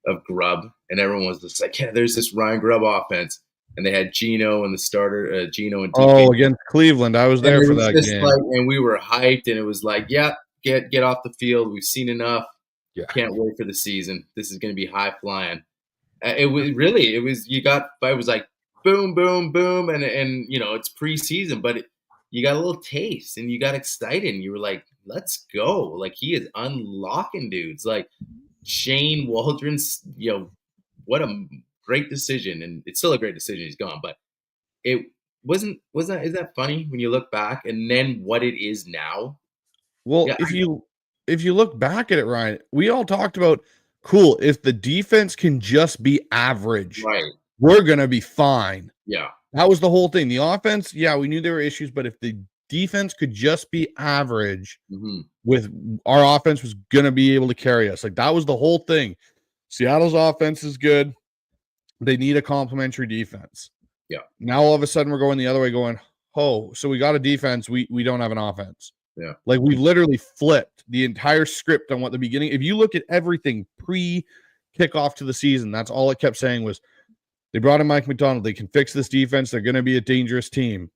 of Grubb, and everyone was just like, yeah, there's this Ryan Grubb offense, and they had Geno and the starter, Geno and DK. Against Cleveland, I was there for that game, and we were hyped, and it was like, yeah, get off the field. We've seen enough. Yeah. Can't wait for the season. This is going to be high flying. It was like boom, boom, boom, and it's preseason, but you got a little taste and you got excited and you were like, let's go. Like, he is unlocking dudes. Like Shane Waldron's, what a great decision, and it's still a great decision. He's gone, but it wasn't. Is that funny when you look back and then what it is now? Well, yeah, if you look back at it, Ryan, we all talked about, cool, if the defense can just be average, right, we're going to be fine. Yeah. That was the whole thing. The offense, yeah, we knew there were issues, but if the defense could just be average, with our offense was going to be able to carry us. Like, that was the whole thing. Seattle's offense is good. They need a complementary defense. Yeah. Now all of a sudden we're going the other way, going, oh, so we got a defense. We don't have an offense. Yeah. Like, we've literally flipped the entire script on what the beginning. If you look at everything pre-kickoff to the season, that's all it kept saying was they brought in Mike McDonald. They can fix this defense. They're going to be a dangerous team.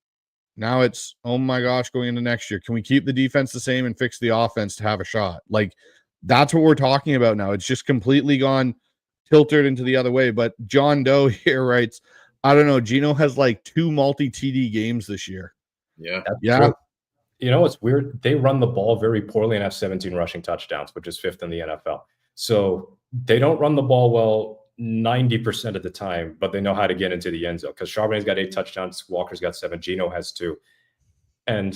Now it's, oh my gosh, going into next year, can we keep the defense the same and fix the offense to have a shot? Like, that's what we're talking about now. It's just completely gone tilted into the other way. But John Doe here writes, I don't know, Geno has like 2 multi-TD games this year. Yeah. Yeah. True. You know, it's weird. They run the ball very poorly and have 17 rushing touchdowns, which is 5th in the NFL. So they don't run the ball well 90% of the time, but they know how to get into the end zone because Charbonnet's got 8 touchdowns, Walker's got 7, Geno has 2. And,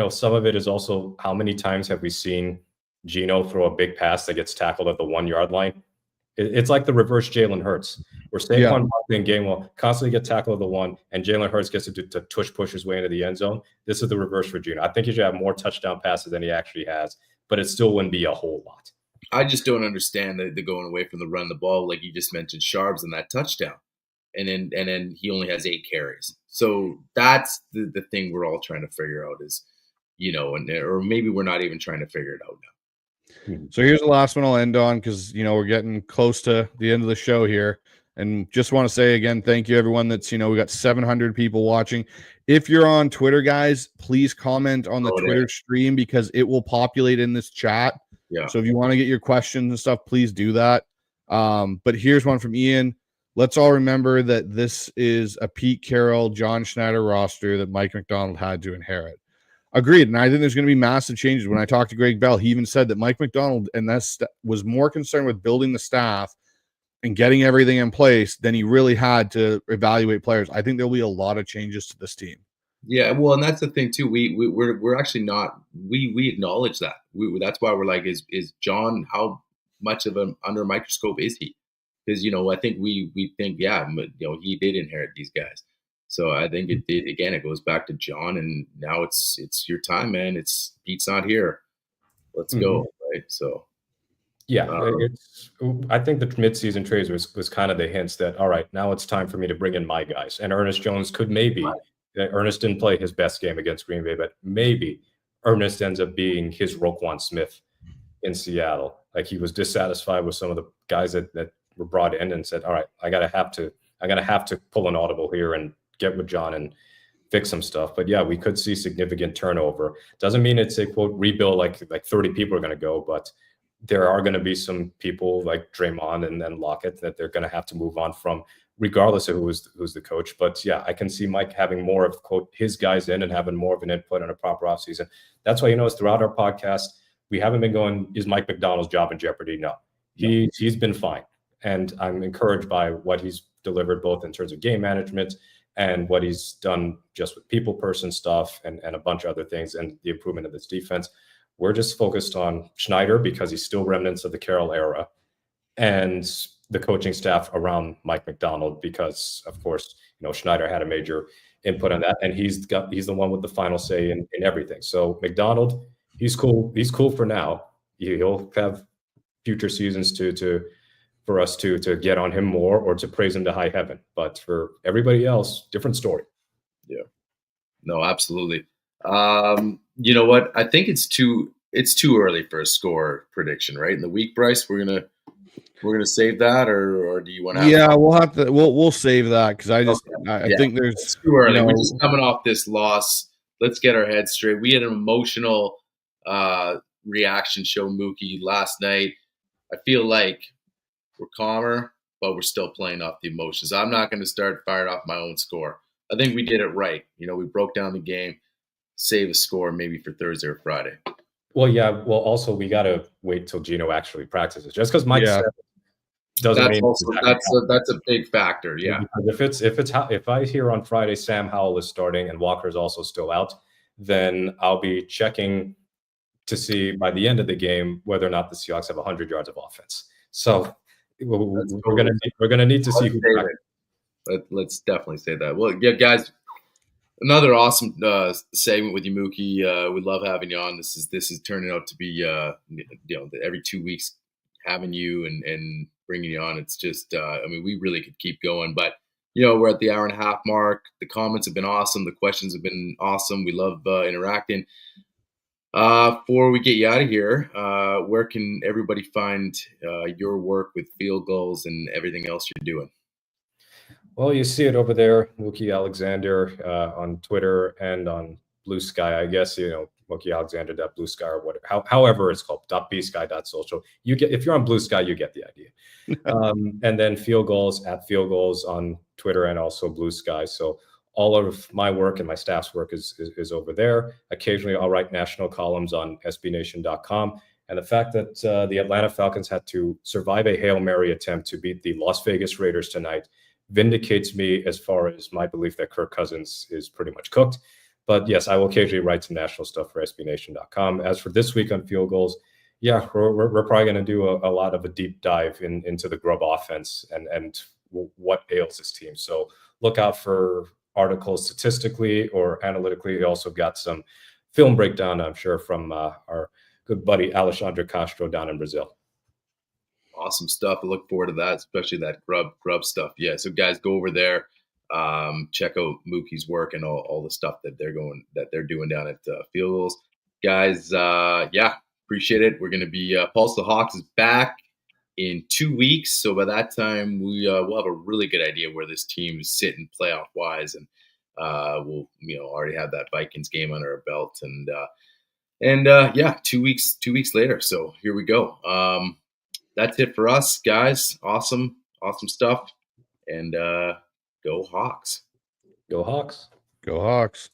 some of it is also how many times have we seen Geno throw a big pass that gets tackled at the 1-yard line? It's like the reverse Jalen Hurts, where Saquon Barkley and Gainwell constantly get tackled at the 1, and Jalen Hurts gets to push his way into the end zone. This is the reverse for Geno. I think he should have more touchdown passes than he actually has, but it still wouldn't be a whole lot. I just don't understand the going away from the run the ball, like you just mentioned, Sharps and that touchdown, and then he only has 8 carries. So that's the thing we're all trying to figure out is, or maybe we're not even trying to figure it out now. So here's the last one I'll end on because, we're getting close to the end of the show here. And just want to say again, thank you everyone that's, we got 700 people watching. If you're on Twitter, guys, please comment on the Twitter stream because it will populate in this chat. Yeah. So if you want to get your questions and stuff, please do that. But here's one from Ian. Let's all remember that this is a Pete Carroll, John Schneider roster that Mike McDonald had to inherit. Agreed. And I think there's going to be massive changes. When I talked to Greg Bell, he even said that Mike McDonald and that was more concerned with building the staff and getting everything in place than he really had to evaluate players. I think there'll be a lot of changes to this team. Yeah, well, and that's the thing too. We're actually not. We acknowledge that. That's why we're like, is John? How much of an under a microscope is he? Because I think we think he did inherit these guys. So I think it goes back to John, and now it's your time, man. Pete's not here. Let's go, right? So yeah, I think the midseason trades was kind of the hints that all right, now it's time for me to bring in my guys. And Ernest Jones could maybe. Ernest didn't play his best game against Green Bay, but maybe Ernest ends up being his Roquan Smith in Seattle. Like he was dissatisfied with some of the guys that were brought in and said, all right, I gotta have to pull an audible here and get with John and fix some stuff. But yeah, we could see significant turnover. Doesn't mean it's a quote rebuild like 30 people are going to go, but there are going to be some people like Draymond and then Lockett that they're going to have to move on from, regardless of who's the coach. But yeah, I can see Mike having more of quote his guys in and having more of an input on a proper offseason. That's why throughout our podcast we haven't been going, is Mike McDonald's job in jeopardy? No, he's been fine, and I'm encouraged by what he's delivered both in terms of game management and what he's done just with people person stuff and a bunch of other things and the improvement of this defense. We're just focused on Schneider because he's still remnants of the Carroll era, and the coaching staff around Mike McDonald because, of course, Schneider had a major input on that, and he's the one with the final say in everything. So McDonald, he's cool. He's cool for now. He'll have future seasons for us to get on him more or to praise him to high heaven. But for everybody else, different story. Yeah. No, absolutely. You know what? I think it's too early for a score prediction, right? In the week, Bryce, we're gonna save that, or do you want to? Yeah, we'll save that because I think there's it's too early. We're just coming off this loss. Let's get our heads straight. We had an emotional reaction show Mookie last night. I feel like we're calmer, but we're still playing off the emotions. I'm not going to start firing off my own score. I think we did it right. We broke down the game, save a score maybe for Thursday or Friday. Well, yeah. Well, also we got to wait till Geno actually practices. Just because Mike said doesn't mean that's a big factor. Yeah. Because if I hear on Friday Sam Howell is starting and Walker's also still out, then I'll be checking to see by the end of the game whether or not the Seahawks have 100 yards of offense. So we're gonna need to see who. Let's definitely say that. Well, yeah, guys, another awesome segment with you, Mookie. We love having you on. This is turning out to be every 2 weeks having you and bringing you on. It's just we really could keep going, but we're at the hour and a half mark. The comments have been awesome. The questions have been awesome. We love interacting. Before we get you out of here, where can everybody find your work with Field Gulls and everything else you're doing? Well, you see it over there, Mookie Alexander on Twitter and on Blue Sky. I guess Mookie Alexander Blue Sky or whatever, however it's called .bsky.social. If you're on Blue Sky, you get the idea. And then Field Gulls at Field Gulls on Twitter and also Blue Sky. So all of my work and my staff's work is over there. Occasionally, I'll write national columns on SBNation.com. And the fact that the Atlanta Falcons had to survive a Hail Mary attempt to beat the Las Vegas Raiders tonight vindicates me as far as my belief that Kirk Cousins is pretty much cooked. But yes, I will occasionally write some national stuff for SBNation.com. As for this week on Field Gulls, yeah, we're probably going to do a lot of a deep dive into the Grubb offense and what ails this team. So look out for articles statistically or analytically. We also got some film breakdown, I'm sure, from our good buddy Alexandre Castro down in Brazil. Awesome stuff. I look forward to that, especially that Grubb stuff. Yeah. So guys, go over there, check out Mookie's work and all the stuff that they're doing down at Field Gulls. Guys, yeah, appreciate it. We're going to be Pulse the Hawks is back in 2 weeks. So by that time, we'll have a really good idea where this team is sitting playoff wise, and we'll already have that Vikings game under our belt. And yeah, 2 weeks later. So here we go. That's it for us, guys. Awesome stuff. And go Hawks. Go Hawks. Go Hawks.